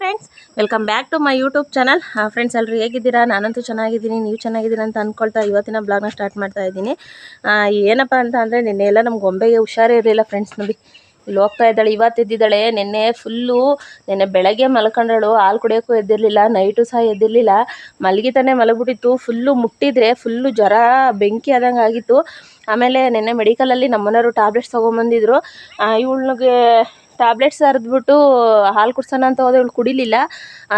Friends, welcome back to my YouTube channel. Friends ಎಲ್ಲರೂ ಹೇಗಿದ್ದೀರಾ? ನಾನಂತೂ ಚೆನ್ನಾಗಿದ್ದೀನಿ, ನೀವು ಚೆನ್ನಾಗಿದ್ದೀರಾ ಅಂತ ಅಂದ್ಕೊಳ್ತಾ ಇವತ್ತಿನ ಬ್ಲಾಗ್ನ ಸ್ಟಾರ್ಟ್ ಮಾಡ್ತಾ ಇದ್ದೀನಿ. ಏನಪ್ಪ ಅಂತ ಅಂದರೆ ನಿನ್ನೆ ಎಲ್ಲ ನಮ್ಮ ಗೊಂಬೆಗೆ ಹುಷಾರೇ ಇರಲಿಲ್ಲ ಫ್ರೆಂಡ್ಸ್. ನೋಡಿ ಇಲ್ಲಿ ಹೋಗ್ತಾ ಇದ್ದಾಳೆ, ಇವತ್ತು ಎದ್ದಿದ್ದಾಳೆ. ನಿನ್ನೆ ಬೆಳಗ್ಗೆ ಮಲ್ಕೊಂಡಳು, ಹಾಲು ಕುಡಿಯೋಕ್ಕೂ ಎದ್ದಿರಲಿಲ್ಲ, ನೈಟು ಸಹ ಎದ್ದಿರಲಿಲ್ಲ, ಮಲಗಿತಾನೆ ಮಲಗಿಬಿಟ್ಟಿತ್ತು. ಫುಲ್ಲು ಮುಟ್ಟಿದ್ರೆ ಫುಲ್ಲು ಜ್ವರ ಬೆಂಕಿ ಆದಂಗೆ ಆಗಿತ್ತು. ಆಮೇಲೆ ನಿನ್ನೆ ಮೆಡಿಕಲಲ್ಲಿ ನಮ್ಮನೆಯವರು ಟ್ಯಾಬ್ಲೆಟ್ಸ್ ತೊಗೊಂಬಂದಿದ್ರು. ಇವಳಿಗೆ ಟ್ಯಾಬ್ಲೆಟ್ಸ್ ಹರಿದ್ಬಿಟ್ಟು ಹಾಲು ಕುಡ್ಸೋಣ ಅಂತ ಹೋದೆ, ಇವಳು ಕುಡಿಲಿಲ್ಲ.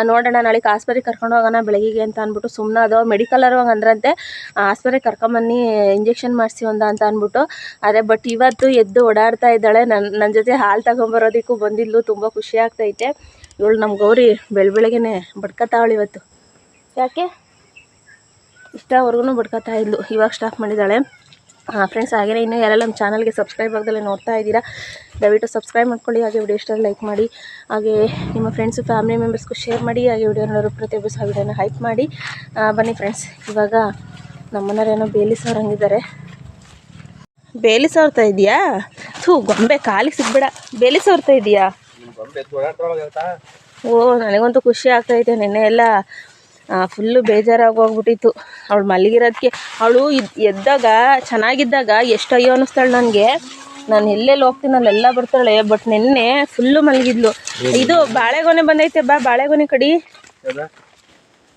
ನೋಡೋಣ ನಾಳೆಗೆ ಆಸ್ಪತ್ರೆಗೆ ಕರ್ಕೊಂಡು ಹೋಗೋಣ ಬೆಳಗ್ಗೆ ಅಂತ ಅಂದ್ಬಿಟ್ಟು ಸುಮ್ಮನೆ ಅದು ಮೆಡಿಕಲರು ಹಂಗೆ ಅಂದ್ರಂತೆ, ಆಸ್ಪತ್ರೆಗೆ ಕರ್ಕೊಂಬನ್ನಿ ಇಂಜೆಕ್ಷನ್ ಮಾಡಿಸಿ ಅಂತ ಅಂದ್ಬಿಟ್ಟು. ಅದೇ ಬಟ್ ಇವತ್ತು ಎದ್ದು ಓಡಾಡ್ತಾ ಇದ್ದಾಳೆ. ನನ್ನ ಜೊತೆ ಹಾಲು ತಗೊಂಬರೋದಕ್ಕೂ ಬಂದಿದ್ಲು. ತುಂಬ ಖುಷಿ ಆಗ್ತೈತೆ. ಇವಳು ನಮ್ಮ ಗೌರಿ ಬೆಳಗ್ಗೆನೆ ಬಡ್ಕತ್ತಾವಳು ಇವತ್ತು. ಯಾಕೆ ಇಷ್ಟವರೆಗೂ ಬಡ್ಕತ್ತಾ ಇದ್ಲು, ಇವಾಗ ಸ್ಟಾಪ್ ಮಾಡಿದ್ದಾಳೆ. ಫ್ರೆಂಡ್ಸ್, ಹಾಗೆಯೇ ಇನ್ನೂ ಯಾರೆಲ್ಲ ನಮ್ಮ ಚಾನಲ್ಗೆ ಸಬ್ಸ್ಕ್ರೈಬ್ ಆಗದಲ್ಲೇ ನೋಡ್ತಾ ಇದ್ದೀರಾ, ದಯವಿಟ್ಟು ಸಬ್ಸ್ಕ್ರೈಬ್ ಮಾಡ್ಕೊಳ್ಳಿ. ಹಾಗೆ ವಿಡಿಯೋ ಇಷ್ಟ ಲೈಕ್ ಮಾಡಿ, ಹಾಗೆ ನಿಮ್ಮ ಫ್ರೆಂಡ್ಸು ಫ್ಯಾಮಿಲಿ ಮೆಂಬರ್ಸ್ಗೂ ಶೇರ್ ಮಾಡಿ. ಹಾಗೆ ವಿಡಿಯೋ ನೋಡೋರು ಪ್ರತಿಯೊಬ್ಬರು ಸಹ ವಿಡಿಯೋನ ಹೈಪ್ ಮಾಡಿ. ಬನ್ನಿ ಫ್ರೆಂಡ್ಸ್, ಇವಾಗ ನಮ್ಮನೆಯವರೇನೋ ಬೇಲಿ ಸಾರಂಗಿದ್ದಾರೆ. ಬೇಲಿ ಸಾರ್ತಾ ಇದೆಯಾ? ಗೊಂಬೆ ಕಾಲಿಗೆ ಸಿಗ್ಬೇಡ. ಬೇಲಿ ಸಾರ್ತಾ ಇದೆಯಾ? ಓ, ನನಗಂತೂ ಖುಷಿ ಆಗ್ತೈತೆ. ನಿನ್ನೆ ಎಲ್ಲ ಫುಲ್ಲು ಬೇಜಾರಾಗಿ ಹೋಗ್ಬಿಟ್ಟಿತ್ತು. ಅವಳು ಮಲಗಿರೋದಕ್ಕೆ. ಅವಳು ಎದ್ದಾಗ ಚೆನ್ನಾಗಿದ್ದಾಗ ಎಷ್ಟು ಅಯ್ಯೋ ಅನ್ನಿಸ್ತಾಳೆ ನನಗೆ. ನಾನು ಎಲ್ಲೆಲ್ಲಿ ಹೋಗ್ತೀನಿ ಅಲ್ಲೆಲ್ಲ ಬರ್ತಾಳೆ. ಬಟ್ ನಿನ್ನೆ ಫುಲ್ಲು ಮಲಗಿದ್ಲು. ಇದು ಬಾಳೆಗೊನೆ ಬಂದೈತೆ, ಬಾ ಬಾಳೆಗೊನೆ ಕಡಿ.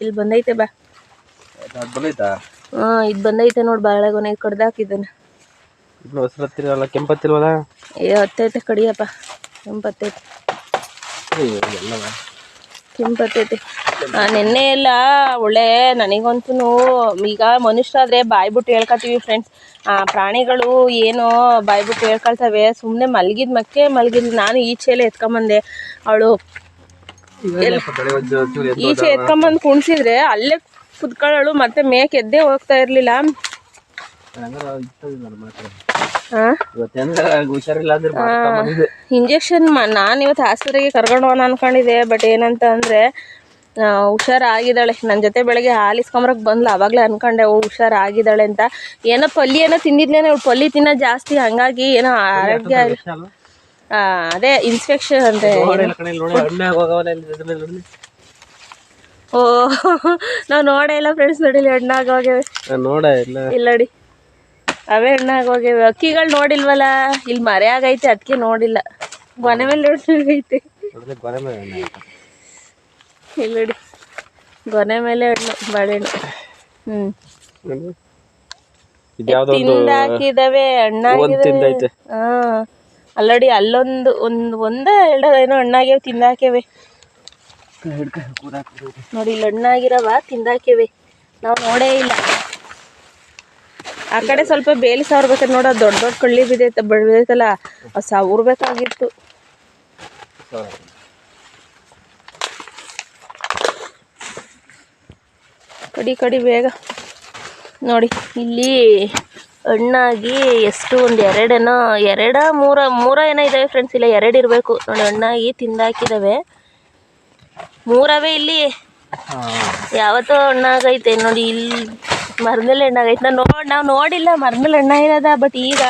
ಇಲ್ಲಿ ಬಂದೈತೆ, ಬಾ. ಇದು ಬಂದೈತೆ ನೋಡಿ ಬಾಳೆಗೊನೆ, ಕಡ್ದಾಕಿದ್ದಾನೆ. ಕೆಂಪತ್ತಿಲ್ವಲ್ಲ? ಹತ್ತೈತೆ, ಕಡಿಯಪ್ಪ. ಕೆಂಪತ್ತೈತೆ. ನಿನ್ನೆ ಎಲ್ಲ ಒಳ್ಳೆ ನನಗಂತೂ ಈಗ ಮನುಷ್ಯರಾದರೆ ಬಾಯ್ಬಿಟ್ಟು ಹೇಳ್ಕೊತೀವಿ ಫ್ರೆಂಡ್ಸ್. ಪ್ರಾಣಿಗಳು ಏನೋ ಬಾಯ್ಬಿಟ್ಟು ಹೇಳ್ಕೊಳ್ತವೆ. ಸುಮ್ಮನೆ ಮಲಗಿದ್ಲು. ನಾನು ಈಚೆಲ್ಲ ಎತ್ಕೊಂಬಂದೆ. ಅವಳು ಈಚೆ ಎತ್ಕೊಂಬಂದು ಕುಣಿಸಿದ್ರೆ ಅಲ್ಲೇ ಕುತ್ಕೊಳ್ಳೋಳು. ಮತ್ತೆ ಮೇಕೆ ಎದ್ದೇ ಹೋಗ್ತಾ ಇರಲಿಲ್ಲ. ಇಂಜೆಕ್ಷನ್ ನಾನು ಇವತ್ತು ಆಸ್ಪತ್ರೆಗೆ ಕರ್ಕೊಂಡು ಹೋಗೋಣ ಅನ್ಕೊಂಡಿದ್ದೆ. ಬಟ್ ಏನಂತ ಅಂದರೆ ಹುಷಾರಾಗಿದ್ದಾಳೆ. ನನ್ನ ಜೊತೆ ಬೆಳಗ್ಗೆ ಹಾಲು ಇಸ್ಕೊಂಬರಕ್ಕೆ ಬಂದ್ಲು. ಆವಾಗಲೇ ಅನ್ಕೊಂಡೆ ಹುಷಾರಾಗಿದ್ದಾಳೆ ಅಂತ. ಏನೋ ಪಲ್ಲಿ ಏನೋ ತಿಂದಿದ್ಲೇನೋ, ಇವಳು ಪಲ್ಲಿ ತಿನ್ನೋದು ಜಾಸ್ತಿ, ಹಂಗಾಗಿ ಏನೋ ಆರೋಗ್ಯ ಅದೇ ಇನ್ಫೆಕ್ಷನ್ ಅಂತೆ. ಓ, ನಾವು ನೋಡೇ ಇಲ್ಲ ಫ್ರೆಂಡ್ಸ್. ನೋಡಿಲ್ಲ, ಹಣ್ಣಾಗೋಗ್ಯವೆ. ಇಲ್ಲ ನೋಡಿ, ಅವೇ ಹಣ್ಣಾಗೋಗ್ಯವೆ. ಅಕ್ಕಿಗಳು ನೋಡಿಲ್ವಲ್ಲ, ಇಲ್ಲಿ ಮರೆ ಆಗೈತೆ, ಅದಕ್ಕೆ ನೋಡಿಲ್ಲ. ಗೊನೆ ಮೇಲೆ ಹಣ್ಣಾಗೈತೆ. ಇಲ್ಲ ನೋಡಿ, ಗೊನೆ ಮೇಲೆ ಹಣ್ಣು, ಬಾಳೆಹಣ್ಣು. ತಿಂದಾಕಿದಾವೆ, ಹಣ್ಣಾಗಿದಾವೆ. ಅಲ್ಲಡಿ ಒಂದೇ ಎರಡೇನೋ ಹಣ್ಣಾಗ್ಯವೆ, ತಿಂದಾಕ್ಯವೆ ನೋಡಿ. ಇಲ್ಲಿ ಹಣ್ಣಾಗಿರವ ತಿಂದಾಕ್ಯವೆ, ನಾವು ನೋಡೇ ಇಲ್ಲ. ಆ ಕಡೆ ಸ್ವಲ್ಪ ಬೇಲಿ ಸಾರ್ಬೇಕಾದ್ರೆ ನೋಡ, ದೊಡ್ಡ ದೊಡ್ಡ ಕಳ್ಳಿ ಬಿದ್ದೈತಲ್ಲ, ಅದು ಸಾರ್ಬೇಕಾಗಿತ್ತು. ಕಡಿ ಬೇಗ ನೋಡಿ. ಇಲ್ಲಿ ಹಣ್ಣಾಗಿ ಎಷ್ಟು ಒಂದು ಮೂರ ಏನೋ ಇದ್ದಾವೆ ಫ್ರೆಂಡ್ಸ್. ಇಲ್ಲ 2 ಇರಬೇಕು ನೋಡಿ. ಹಣ್ಣಾಗಿ ತಿಂದಾಕಿದ್ದಾವೆ. 3 ಇಲ್ಲಿ. ಯಾವತ್ತೋ ಹಣ್ಣಾಗೈತೆ ನೋಡಿ. ಇಲ್ಲಿ ಮರದಲ್ಲಿ ಹಣ್ಣಾಗೈತೆ. ನಾವು ನೋಡಿಲ್ಲ ಮರದಲ್ಲಿ ಹಣ್ಣಾಗಿರೋದ. ಬಟ್ ಈಗ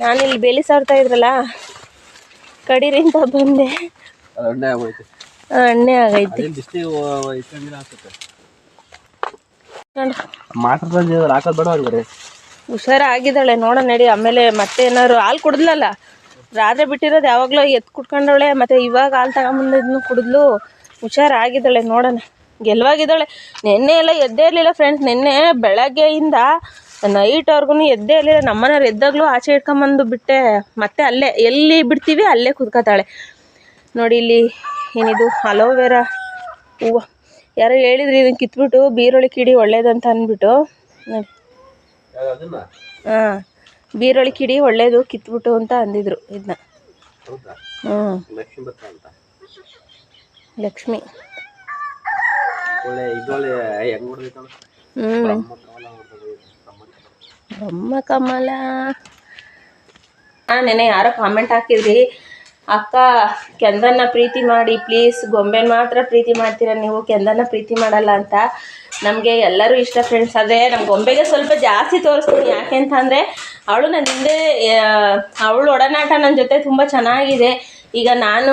ನಾನಿಲ್ಲಿ ಬೇಲಿ ಸಾರ್ತಾ ಇದ್ರಲ್ಲ, ಕಡೀರಿ ಅಂತ ಬಂದೆ. ಹಣ್ಣೆ ಆಗೈತೆ. ಹುಷಾರಾಗಿದ್ದಾಳೆ, ನೋಡ ನಡಿ. ಆಮೇಲೆ ಮತ್ತೆ ಏನಾದ್ರು ಹಾಲು ಕುಡಿದ್ಲಲ್ಲ, ರಾತ್ರಿ ಬಿಟ್ಟಿರೋದು ಯಾವಾಗಲೂ ಎತ್ತು ಕುಡ್ಕೊಂಡವಳೆ. ಮತ್ತೆ ಇವಾಗ ಹಾಲು ತಗೊಂಬಂದಿದ್ನು ಕುಡಿದ್ಲು. ಹುಷಾರಾಗಿದ್ದಾಳೆ, ನೋಡೋಣ. ಗೆಲುವಾಗಿದ್ದಾಳೆ. ನಿನ್ನೆ ಎಲ್ಲ ಎದ್ದೇ ಇರಲಿಲ್ಲ ಫ್ರೆಂಡ್ಸ್. ನಿನ್ನೆ ಬೆಳಗ್ಗೆಯಿಂದ ನೈಟ್ವರೆಗೂ ಎದ್ದೇ ಇರಲಿಲ್ಲ. ನಮ್ಮನೆಯವ್ರು ಎದ್ದಾಗಲೂ ಆಚೆ ಇಟ್ಕೊಂಬಂದು ಬಿಟ್ಟೆ. ಮತ್ತೆ ಅಲ್ಲೇ ಎಲ್ಲಿ ಬಿಡ್ತೀವಿ ಅಲ್ಲೇ ಕುತ್ಕೋತಾಳೆ ನೋಡಿ. ಇಲ್ಲಿ ಏನಿದು ಅಲೋವೆರಾ ಹೂವು. ಯಾರೋ ಹೇಳಿದ್ರಿ ಇದನ್ನು ಕಿತ್ಬಿಟ್ಟು ಬೀರೊಳಿ ಕಿಡಿ ಒಳ್ಳೇದಂತ ಅಂದ್ಬಿಟ್ಟು ನೋಡಿ. ಬೀರೊಳಿ ಕಿಡಿ ಒಳ್ಳೇದು, ಕಿತ್ಬಿಟ್ಟು ಅಂತ ಅಂದಿದ್ರು ಇದನ್ನ. ಲಕ್ಷ್ಮಿ ಬ್ರಹ್ಮ ಕಮಲ. ನೆನೆ ಯಾರೋ ಕಾಮೆಂಟ್ ಹಾಕಿದ್ರಿ, ಅಕ್ಕ ಕೆಂದನ್ನ ಪ್ರೀತಿ ಮಾಡಿ ಪ್ಲೀಸ್, ಗೊಂಬೆನ ಮಾತ್ರ ಪ್ರೀತಿ ಮಾಡ್ತೀರಾ ನೀವು, ಕೆಂದನ್ನ ಪ್ರೀತಿ ಮಾಡಲ್ಲ ಅಂತ. ನಮಗೆ ಎಲ್ಲರೂ ಇಷ್ಟ ಫ್ರೆಂಡ್ಸ್. ಅದೇ ನಮ್ಮ ಗೊಂಬೆಗೆ ಸ್ವಲ್ಪ ಜಾಸ್ತಿ ತೋರಿಸ್ತೀನಿ. ಯಾಕೆ ಅಂತ ಅಂದರೆ ಅವಳು ನನ್ನ ಹಿಂದೆ, ಅವಳು ಒಡನಾಟ ನನ್ನ ಜೊತೆ ತುಂಬ ಚೆನ್ನಾಗಿದೆ. ಈಗ ನಾನು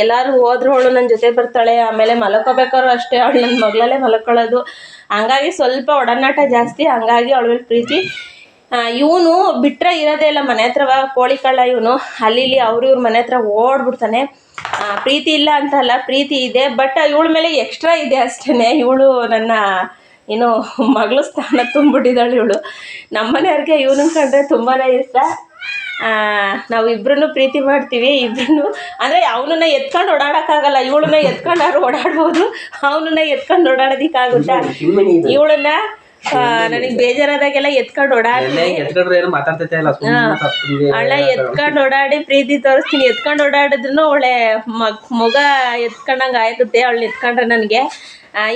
ಎಲ್ಲರೂ ಹೋದ್ರು ಅವಳು ನನ್ನ ಜೊತೆ ಬರ್ತಾಳೆ, ಆಮೇಲೆ ಮಲ್ಕೋಬೇಕಾದ್ರು ಅಷ್ಟೇ ಅವಳು ನನ್ನ ಮಗಳಲ್ಲೇ ಮಲ್ಕೊಳ್ಳೋದು. ಹಂಗಾಗಿ ಸ್ವಲ್ಪ ಒಡನಾಟ ಜಾಸ್ತಿ, ಹಂಗಾಗಿ ಅವಳ ಮೇಲೆ ಪ್ರೀತಿ. ಇವನು ಬಿಟ್ಟರೆ ಇರೋದೇ ಇಲ್ಲ ಮನೆ ಹತ್ರ, ಕೋಳಿ ಕಳ್ಳ ಇವನು. ಅಲ್ಲಿ ಇವ್ರ ಮನೆ ಹತ್ರ ಓಡ್ಬಿಡ್ತಾನೆ. ಪ್ರೀತಿ ಇಲ್ಲ ಅಂತಲ್ಲ, ಪ್ರೀತಿ ಇದೆ, ಬಟ್ ಇವಳ ಮೇಲೆ ಎಕ್ಸ್ಟ್ರಾ ಇದೆ ಅಷ್ಟೇ. ಇವಳು ನನ್ನ ಏನು ಮಗಳು ಸ್ಥಾನ ತುಂಬಿಟ್ಟಿದ್ದಾಳೆ ಇವಳು. ನಮ್ಮನೆಯವ್ರಿಗೆ ಇವನನ್ನ ಕಂಡ್ರೆ ತುಂಬಾ ಇಷ್ಟ. ನಾವಿಬ್ರು ಪ್ರೀತಿ ಮಾಡ್ತೀವಿ ಇಬ್ರು. ಅಂದರೆ ಅವನನ್ನ ಎತ್ಕೊಂಡು ಓಡಾಡೋಕ್ಕಾಗಲ್ಲ, ಇವಳನ್ನ ಎತ್ಕೊಂಡಾರು ಓಡಾಡ್ಬೋದು, ಅವನನ್ನ ಎತ್ಕೊಂಡು ಓಡಾಡೋದಕ್ಕಾಗುತ್ತಾ? ಇವಳನ್ನ ನನಗೆ ಬೇಜಾರಾದಾಗೆಲ್ಲ ಎತ್ಕೊಂಡು ಅಣ್ಣ ಎತ್ಕೊಂಡು ಓಡಾಡಿ ಪ್ರೀತಿ ತೋರಿಸ್ತೀನಿ. ಎತ್ಕೊಂಡು ಓಡಾಡಿದ್ರು ಅವಳೆ ಮೊಗ ಎತ್ಕೊಂಡಂಗೆ ಆಗುತ್ತೆ ಅವಳನ್ನ ಎತ್ಕೊಂಡ್ರೆ. ನನಗೆ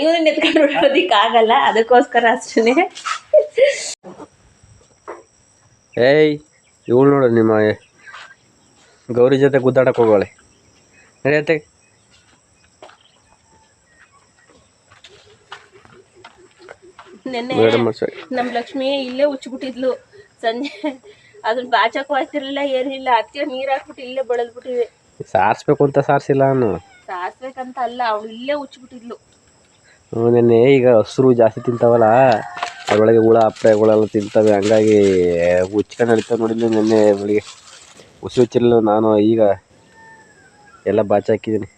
ಇವನನ್ನ ಎತ್ಕೊಂಡು ಓಡಾಡೋದಕ್ಕಾಗಲ್ಲ, ಅದಕ್ಕೋಸ್ಕರ ಅಷ್ಟೇ. ಏಯ್ ಇವಳು ನೋಡು ನಿಮ್ಮ ಗೌರಿ ಜೊತೆ ಗುದ್ದಾಡಕ್ಕೆ ಹೋಗೋಳೆ ನಡೆಯತ್ತೆ. ನೆನ್ನೆ ನಮ್ಮ ಲಕ್ಷ್ಮಿ ಇಲ್ಲೇ ಉಚ್ಚಿಬಿಟ್ಟಿದ್ಲು ಸಂಜೆ. ಅದನ್ನ ಬಾಚಕ್ಕೂ ಆಗ್ತಿರ್ಲಿಲ್ಲ, ಏನಿಲ್ಲ. ಅತ್ತೆ ನೀರು ಹಾಕ್ಬಿಟ್ಟು ಇಲ್ಲೇ ಬೆಳೆದ್ಬಿಟ್ಟಿವೆ. ಸಾರಿಸ್ಬೇಕು ಅಂತ ಸಾರಿಸಿಲ್ಲ ನಾನು, ಸಾರಿಸ್ಬೇಕಂತ ಅಲ್ಲ, ಅವಳು ಇಲ್ಲೇ ಉಚ್ಚಿಬಿಟ್ಟಿದ್ಲು. ನೆನ್ನೆ ಈಗ ಹಸಿರು ಜಾಸ್ತಿ ತಿಂತಾವಲ್ಲ, ಅದರೊಳಗೆ ಹುಳ ಹಪ್ಪಳೆಗಳೆಲ್ಲ ತಿಂತವೆ, ಹಂಗಾಗಿ ಉಚ್ಕೊಂಡು ನಡೀತಾವೆ. ನೋಡಿಲ್ಲ ನೆನ್ನೆ ಬೆಳಿಗ್ಗೆ ಉಸಿರು ಹುಚ್ಚಿರಲಿಲ್ಲ ನಾನು, ಈಗ ಎಲ್ಲ ಬಾಚಿ ಹಾಕಿದ್ದೀನಿ.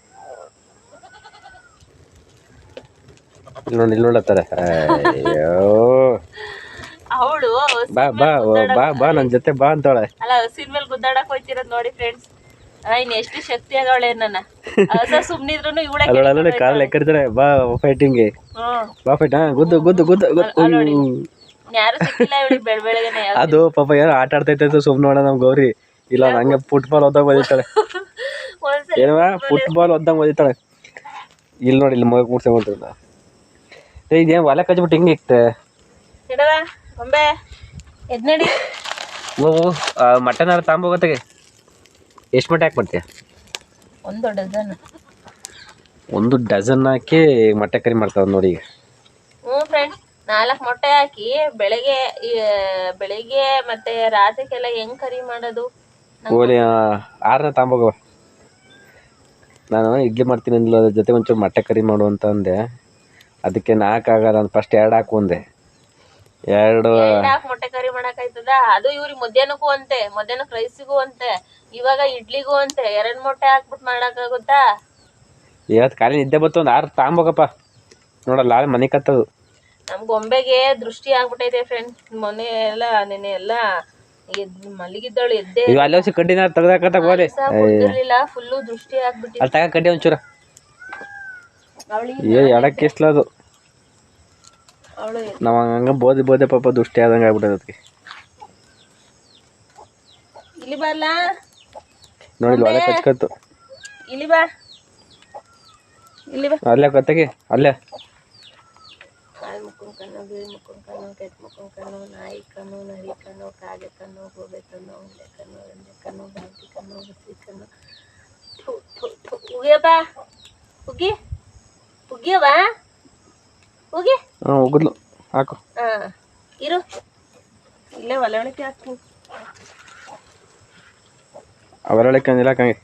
ಇಲ್ಲಿ ನೋಡತ್ತಾರೆ. ಅಯ್ಯೋ ಅವಳು ಬಾ ಬಾ ಬಾ ಬಾ ನನ್ನ ಜೊತೆ ಬಾ ಅಂತಾಳೆ. ಅಲ್ಲ ಹಸಿನ ಮೇಲೆ ಗುದ್ದಾಡಕ್ ಹೋಯ್ತಿರೋದು ನೋಡಿ ಫ್ರೆಂಡ್ಸ್. ಇನ್ನು ಎಷ್ಟು ಶಕ್ತಿ ಆಗವಳೆ ನನ್ನ. ಹಸ ಸುಮ್ನಿದ್ರು ಇವಳೆ ಕಾಲ ಲೆಕ್ಕರಿತಾರೆ. ಬಾ ಫೈಟಿಂಗ್ಗೆ, ಬಾ ಫೈಟ್. ಗುದ್ದು ಗುದ್ದು ಗುದ್ದು ಯಾರು ಸಿಕ್ಕಿಲ್ಲ ಇವಳಿಗೆ ಬೆಳಬೆಳಗ್ಗೆನೆ. ಅದು ಪಾಪ ಯಾರು ಆಟ ಆಡ್ತೈತೆ ಸುಮ್ಮನೆ ನೋಡ ನಮ್ ಗೌರಿ. ಇಲ್ಲ ನಂಗೆ ಫುಟ್ಬಾಲ್ ಓದಾಗ ಓದಿತಾಳೆ. ಏನವಾ ಫುಟ್ಬಾಲ್ ಓದಾಗ ಓದಿತಾಳೆ. ಇಲ್ಲಿ ನೋಡಿ, ಇಲ್ಲಿ ಮಗ ಕೂಡ್ಸಂತ ಇದೇನು ಒಲೆ ಕಚ್ಬಿಟ್ಟು ಹಿಂಗೆ ಇಕ್ತೆ ಗೊಂಬೆ ಎದ್ನಡಿ. ಮಟನ್ ತಾಂಬೋಗತ್ತಾಗೆ ಎಷ್ಟು ಮೊಟ್ಟೆ ಹಾಕಿ ಮಾಡ್ತೀಯ? 1 ಡಜನ್. 1 ಡಜನ್ ಹಾಕಿ ಮೊಟ್ಟೆ ಕರಿ ಮಾಡ್ತಾವ ನೋಡಿ ಈಗ. ಫ್ರೆಂಡ್ಸ್ 4 ಮೊಟ್ಟೆ ಹಾಕಿ ಬೆಳಿಗ್ಗೆ ಮತ್ತೆ ರಾತ್ರಿಗೆಲ್ಲ ಹೆಂಗ್ ಕರಿ ಮಾಡೋದು? ಓಲಿ 6ನ ತಾಂಬೋಗವ. ನಾನು ಇಡ್ಲಿ ಮಾಡ್ತೀನಿ ಅಂದ್ಲು, ಅದ್ರ ಜೊತೆ ಒಂಚೂರು ಮೊಟ್ಟೆ ಕರಿ ಮಾಡು ಅಂತ ಅಂದೆ. ಅದಕ್ಕೆ 4 ಆಗಲ್ಲ ಅಂತ ಫಸ್ಟ್ 2 ಹಾಕು ಅಂದೆ. 2 ಮೊಟ್ಟೆ ಕರಿ ಮಾಡಕಾಯ್ತದ? ಅದು ಇವ್ರಿಗೆ ಮಧ್ಯಾಹ್ನಕ್ಕೂ ಅಂತೆ, ಮಧ್ಯಾಹ್ನಕ್ಕೆ ರೈಸಿಗೂ ಅಂತೆ, ಇವಾಗ ಇಡ್ಲಿಗೂ ಅಂತೆ. 2 ಮೊಟ್ಟೆ ಹಾಕ್ಬಿಟ್ಟು ಮಾಡಕ್ಕಾಗುತ್ತಾ? ಇವತ್ತು ಖಾಲಿ ನಿದ್ದೆ ಬತ್ತು. 1 6 ತಾಂಬೋಗಪ್ಪ. ನೋಡಲ್ಲ ಮನೆ ಕತ್ತದು. ನಮ್ ಗೊಂಬೆಗೆ ದೃಷ್ಟಿ ಆಗ್ಬಿಟ್ಟೈತೆ ಫ್ರೆಂಡ್ಸ್. ಮೊನ್ನೆ ಎಲ್ಲ ನೆನೆ ಎಲ್ಲ ಮಲಗಿದ್ದಳು, ಎದ್ದೆ ಅಲ್ಲೋಸಿ ಕಡ್ಡಿನ ತೆಗ್ದಾಕತ್ತ ಗೋಲಿ ಫುಲ್ಲು ದೃಷ್ಟಿ ಆಗ್ಬಿಟ್ಟಿದೆ. ಅಲ್ಲಿ ತಗ ಕಡ್ಡಿ ಒಂಚೂರ ಎಡಕ್ಕೆ ಇಸ್ಲದು. ನಾವ್ ಹಂಗ ಬೋದೆ ಪಾಪ ದೃಷ್ಟಿ ಆದಂಗೆ ಆಗ್ಬಿಟ್ಟದ ಅದಕ್ಕೆ. ಇಲ್ಲಿ ಬರಲ್ಲ ನೋಡಿ ಒಲೆ ಕಚ್ಕತ್ತು. ಇಲ್ಲಿ ಬಾ, ಇಲ್ಲಿ ಬಾ. ಅಲ್ಲೇ ಕತ್ತಗೆ ಅಲ್ಲೇ ಮುಕ್ಕನ್ ಕಣ್ಣು, ಬಿಳಿ ಮುಕ್ಕನ್ ಕಣ್ಣು, ಕೆಟ್ಟ ಮುಕ್ಕನ್ ಕಣ್ಣು, ನಾಯಿ ಕಣ್ಣು, ನರಿ ಕಣ್ಣು, ಕಾಗೆ ಕಣ್ಣು, ಗೋಬೆ ಕಣ್ಣು, ಉಂಡೆ ಕಣ್ಣು, ರಂಜೆ ಕಣ್ಣು, ಬಾಂತಿ ಕಣ್ಣು, ಬಸಿ ಕಣ್ಣು. ಉಗಿಯಪ್ಪ, ಉಗಿ ಉಗಿಯವ ಉಗಿ. ಹೋಗುದ್ಲು ಹಾಕು. ಇರು, ಇಲ್ಲೇ ಒಲೆ ಹಾಕ್ತೀನಿ. ಅವರೊಳಕ್ಕೆ ಅಂದಿಲ್ಲ ಕಂಗೆ.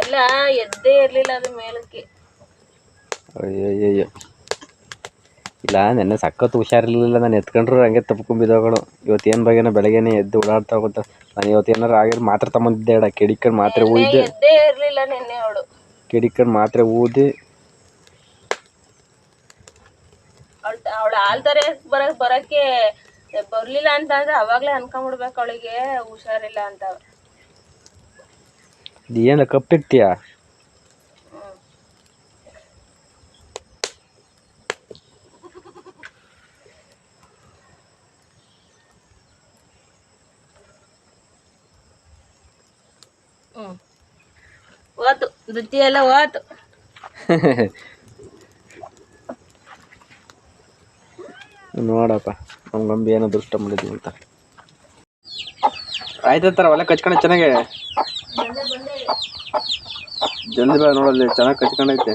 ಎಲ್ಲ ಎದ್ದೇ ಇರ್ಲಿಲ್ಲ ಅದು ಮೇಲಕ್ಕೆ. ಅಯ್ಯಯ್ಯಯ್ಯ ಇಲ್ಲ, ನೆನ್ನೆ ಸಖತ್ತು ಹುಷಾರಿರ್ಲಿಲ್ಲ. ನಾನು ಎತ್ಕೊಂಡ್ರು ಹಂಗೆ ತಪ್ಕೊಂಬಿದ್ದವಗಳು. ಇವತ್ತೇನು ಬಗೆನ ಬೆಳಗ್ಗೆನೆ ಎದ್ದು ಓಡಾಡ್ತಾ ಹೋಗುತ್ತ. ನಾನು ಇವತ್ತೇನಾರು ಆಗಿದ್ರೆ ಮಾತ್ರೆ ತಗೊಂಡಿದ್ದೆ. ಕೆಡಿಕೊಂಡು ಮಾತ್ರೆ ಊದಿದ್ದೆ. ಎದ್ದೇ ಇರ್ಲಿಲ್ಲ ನೆನ್ನೆ ಅವಳು. ಕೆಡಿಕೊಂಡು ಮಾತ್ರೆ ಊದಿ ಅವಳು ಹಾಲ್ ತರ ಬರಕ್ಕೆ ಬರ್ಲಿಲ್ಲ ಅಂತ ಅಂದ್ರೆ ಅವಾಗ್ಲೇ ಅನ್ಕೊಂಡ್ಬಿಡ್ಬೇಕು ಅವಳಿಗೆ ಹುಷಾರಿಲ್ಲ ಅಂತ. ಏನು ಕಪ್ಪಿಕ್ತೀಯಾ? ಹೋತು ಧೃತಿ ಎಲ್ಲ ಹೋತು. ನೋಡಪ್ಪ ನಮ್ಮ ಗೊಂಬಿ ಏನೋ ದೃಷ್ಟ ಮಾಡಿದ್ವಿ ಅಂತ. ಆಯ್ತಾರ ಒಲೆ ಕಚ್ಕೊಂಡ ಚೆನ್ನಾಗೆ ಜಲ್ದಿ ಬಾ. ನೋಡಲ್ಲಿ ಚೆನ್ನಾಗಿ ಕಚ್ಕೊಂಡೈತೆ.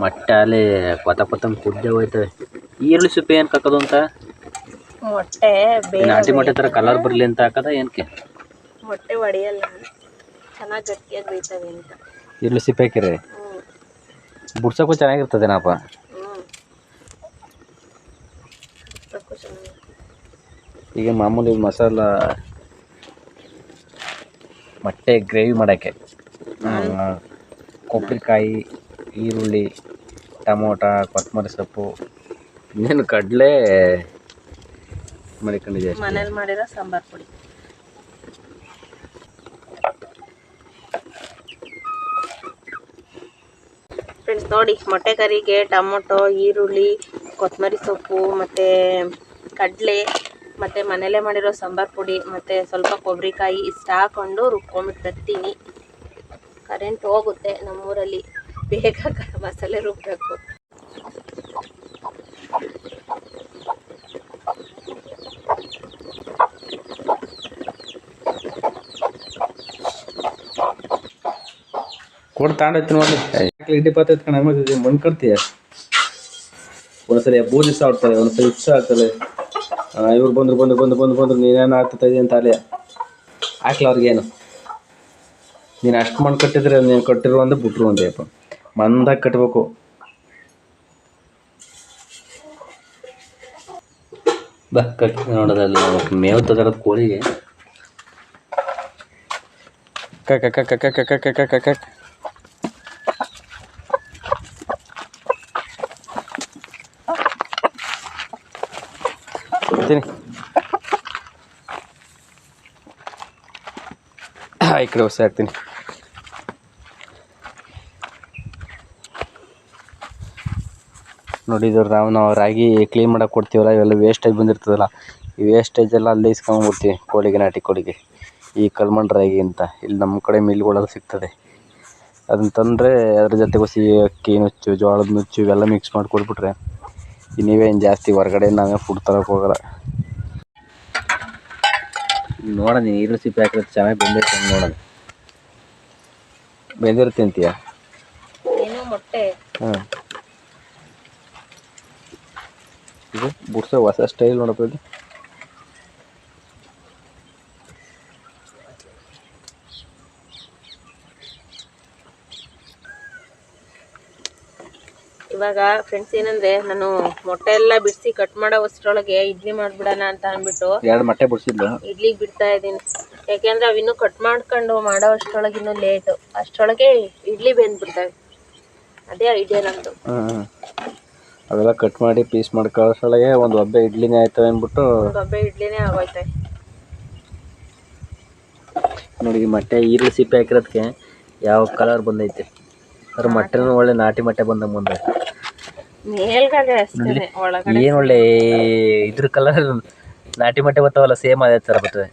ಮೊಟ್ಟೆ ಅಲ್ಲಿ ಕೊತ್ತಂಗೆ ಕುದ್ದೆ ಹೋಯ್ತವೆ. ಈರುಳ್ಳಿ ಸೊಪ್ಪು ಏನು ಹಾಕೋದು ಅಂತ? ಮೊಟ್ಟೆ ನಾಟಿ ಮೊಟ್ಟೆ ಥರ ಕಲರ್ ಬರಲಿ ಅಂತ ಹಾಕೋದ ಏನಕ್ಕೆ? ಮೊಟ್ಟೆ ಒಡೆಯಲ್ಲ, ಚೆನ್ನಾಗಿ ಗಟ್ಟಿಯಾಗಿ ಬೇಯ್ತವೆ ಅಂತ. ಈರುಳ್ಳಿ ಸಿಪ್ಪೆ ಹಾಕಿರಿ ಬುಡ್ಸೋಕ್ಕೂ ಚೆನ್ನಾಗಿರ್ತದೇನಪ್ಪ. ಈಗ ಮಾಮೂಲಿ ಮಸಾಲ ಮೊಟ್ಟೆ ಗ್ರೇವಿ ಮಾಡೋಕ್ಕೆ ಕೊಬ್ಬರಿಕಾಯಿ, ಈರುಳ್ಳಿ, ಟೊಮೊಟೊ, ಕೊತ್ತಂಬರಿ ಸೊಪ್ಪು, ಇನ್ನೇನು ಕಡಲೆ ಮಾಡಿಕೊಂಡಿದೆ. ಮನೇಲಿ ಮಾಡಿರೋ ಸಾಂಬಾರು ಪುಡಿ. ಫ್ರೆಂಡ್ಸ್ ನೋಡಿ, ಮೊಟ್ಟೆ ಕರಿಗೆ ಟೊಮೊಟೊ, ಈರುಳ್ಳಿ, ಕೊತ್ತಂಬರಿ ಸೊಪ್ಪು ಮತ್ತು ಕಡಲೆ ಮತ್ತು ಮನೇಲೇ ಮಾಡಿರೋ ಸಾಂಬಾರು ಪುಡಿ ಮತ್ತು ಸ್ವಲ್ಪ ಕೊಬ್ಬರಿಕಾಯಿ ಇಷ್ಟು ಹಾಕ್ಕೊಂಡು ರುಬ್ಕೊಂಬಿಟ್ಟು ಬರ್ತೀನಿ. ಕರೆಂಟ್ ಹೋಗುತ್ತೆ ನಮ್ಮೂರಲ್ಲಿ, ಬೇಗ ಮಸಾಲೆ ರುಬ್ಬಬೇಕು. ಕೊಡು ತಾಂಡೈತಿ ನೋಡಿ. ಇಡ್ಲಿ ಪಾತ್ರೆ ಎತ್ಕೊಂಡು ಮಣ್ಣು ಕಟ್ತೀಯ. ಒಂದ್ಸಲ ಬೂದಿ ಸಾಡ್ತಾರೆ, ಒಂದ್ಸಲ ಇಷ್ಟ ಆಗ್ತದೆ. ಇವ್ರು ಬಂದ್ರು ನೀನೇನು ಆಗ್ತದೆ ಅಂತ ಅಲ್ಲೇ ಹಾಕ್ಲ ಅವ್ರಿಗೇನು. ನೀನು ಅಷ್ಟು ಮಣ್ಣು ಕಟ್ಟಿದ್ರೆ ನೀನು ಕಟ್ಟಿರೋ ಅಂದ್ರೆ ಬಿಟ್ರು ಅಂದೇಪ್ಪ. ಮಂದಾಗಿ ಕಟ್ಟಬೇಕು. ಬಾ ಕಟ್ಟಿ ನೋಡೋದಲ್ಲ ಮೇವು ತಗೋದು ಕೋಳಿಗೆ. ಕಕ್ಕ ಈ ಕಡೆ ಹೊಸ ಹಾಕ್ತೀನಿ. ನೋಡಿದ್ರು ನಾವು ರಾಗಿ ಕ್ಲೀನ್ ಮಾಡೋಕೆ ಕೊಡ್ತೀವಲ್ಲ, ಇವೆಲ್ಲ ವೇಸ್ಟೇಜ್ ಬಂದಿರ್ತದಲ್ಲ, ಈ ವೇಸ್ಟೇಜ್ ಎಲ್ಲ ಅಲ್ಲೇ ಇಸ್ಕೊಂಡ್ಬಿಡ್ತೀವಿ ಕೋಳಿಗೆ, ನಾಟಿ ಕೋಳಿಗೆ. ಈ ಕಲ್ಮಣ್ ರಾಗಿ ಅಂತ ಇಲ್ಲಿ ನಮ್ಮ ಕಡೆ ಮಿಲ್ಗಳಲ್ಲಿ ಸಿಗ್ತದೆ. ಅದನ್ನ ತಂದರೆ ಅದ್ರ ಜೊತೆಗೆ ಸಿಹಿ ಅಕ್ಕಿ ನುಚ್ಚು, ಜೋಳದ ನುಚ್ಚು ಇವೆಲ್ಲ ಮಿಕ್ಸ್ ಮಾಡಿ ಕೊಟ್ಬಿಟ್ರೆ ನೀವೇನು ಜಾಸ್ತಿ ಹೊರಗಡೆ ನಾವೇ ಫುಡ್ ತರೋಕೆ ಹೋಗಲ್ಲ. ನೋಡೋಣ, ನೀನು ಈರುಳ್ಳಿ ಸಿಪ್ಪೆ ಹಾಕಿದ್ರೆ ಚೆನ್ನಾಗಿ ಬೆಂದೈತೆ ನೋಡೋಣ. ಬೆಂದಿರುತ್ತೆ ಅಂತೀಯ? ಮೊಟ್ಟೆ ಹಾಂ, ಇದು ಬುಡ್ಸೋ ಹೊಸ ಸ್ಟೈಲ್ ನೋಡಪ್ಪ ಇದು. ಇವಾಗ ಫ್ರೆಂಡ್ಸ್ ಏನಂದ್ರೆ, ನಾನು ಮೊಟ್ಟೆ ಎಲ್ಲ ಬಿಡಿಸಿ ಕಟ್ ಮಾಡೋ ಅಷ್ಟರೊಳಗೆ ಇಡ್ಲಿ ಮಾಡ್ಬಿಡೋಣ ಅಂತ ಅಂದ್ಬಿಟ್ಟು 2 ಮೊಟ್ಟೆ ಬಿಡಿಸಿದ್ಲು ಇಡ್ಲಿಗೆ ಬಿಡ್ತಾ ಇದ್ದೀನಿ. ಯಾಕೆಂದ್ರೆ ಅವಿನ್ನೂ ಕಟ್ ಮಾಡ್ಕೊಂಡು ಮಾಡೋ ಅಷ್ಟರೊಳಗೆ ಇನ್ನೂ ಲೇಟು, ಅಷ್ಟರೊಳಗೆ ಇಡ್ಲಿ ಬೆಂದ್ಬಿಡ್ತವೆ. ಅದೇ ಐಡಿಯಾ ನಮ್ಮದು. ಅವೆಲ್ಲ ಕಟ್ ಮಾಡಿ ಪೀಸ್ ಮಾಡ್ಕೊಳ್ಳೋಷ್ಟರೊಳಗೆ ಒಂದು ಒಬ್ಬೆ ಇಡ್ಲಿನೇ ಆಯ್ತವೆ ಅಂದ್ಬಿಟ್ಟು ಒಂದು ಒಬ್ಬೆ ಇಡ್ಲಿನೇ ಆಗೋಯ್ತವೆ. ನೋಡಿ, ಈ ಮೊಟ್ಟೆ ಈರುಳ್ಳಿ ಸಿಪ್ಪೆ ಹಾಕಿರೋದಕ್ಕೆ ಯಾವ ಕಲರ್ ಬಂದೈತೆ. ಅದ್ರ ಮೊಟ್ಟೆನೂ ಒಳ್ಳೆ ನಾಟಿ ಮೊಟ್ಟೆ ಬಂದಂಗೆ ಮೇಲ್ಗಡೆ ಅಷ್ಟೇ, ಒಳಗಡೆ ಏನು ಒಳ್ಳೆ ಇದ್ರ ಕಲರ್ ನಾಟಿ ಮೊಟ್ಟೆ ಬರ್ತಾವಲ್ಲ, ಸೇಮ್ ಅದೇ ಥರ ಬರ್ತದೆ.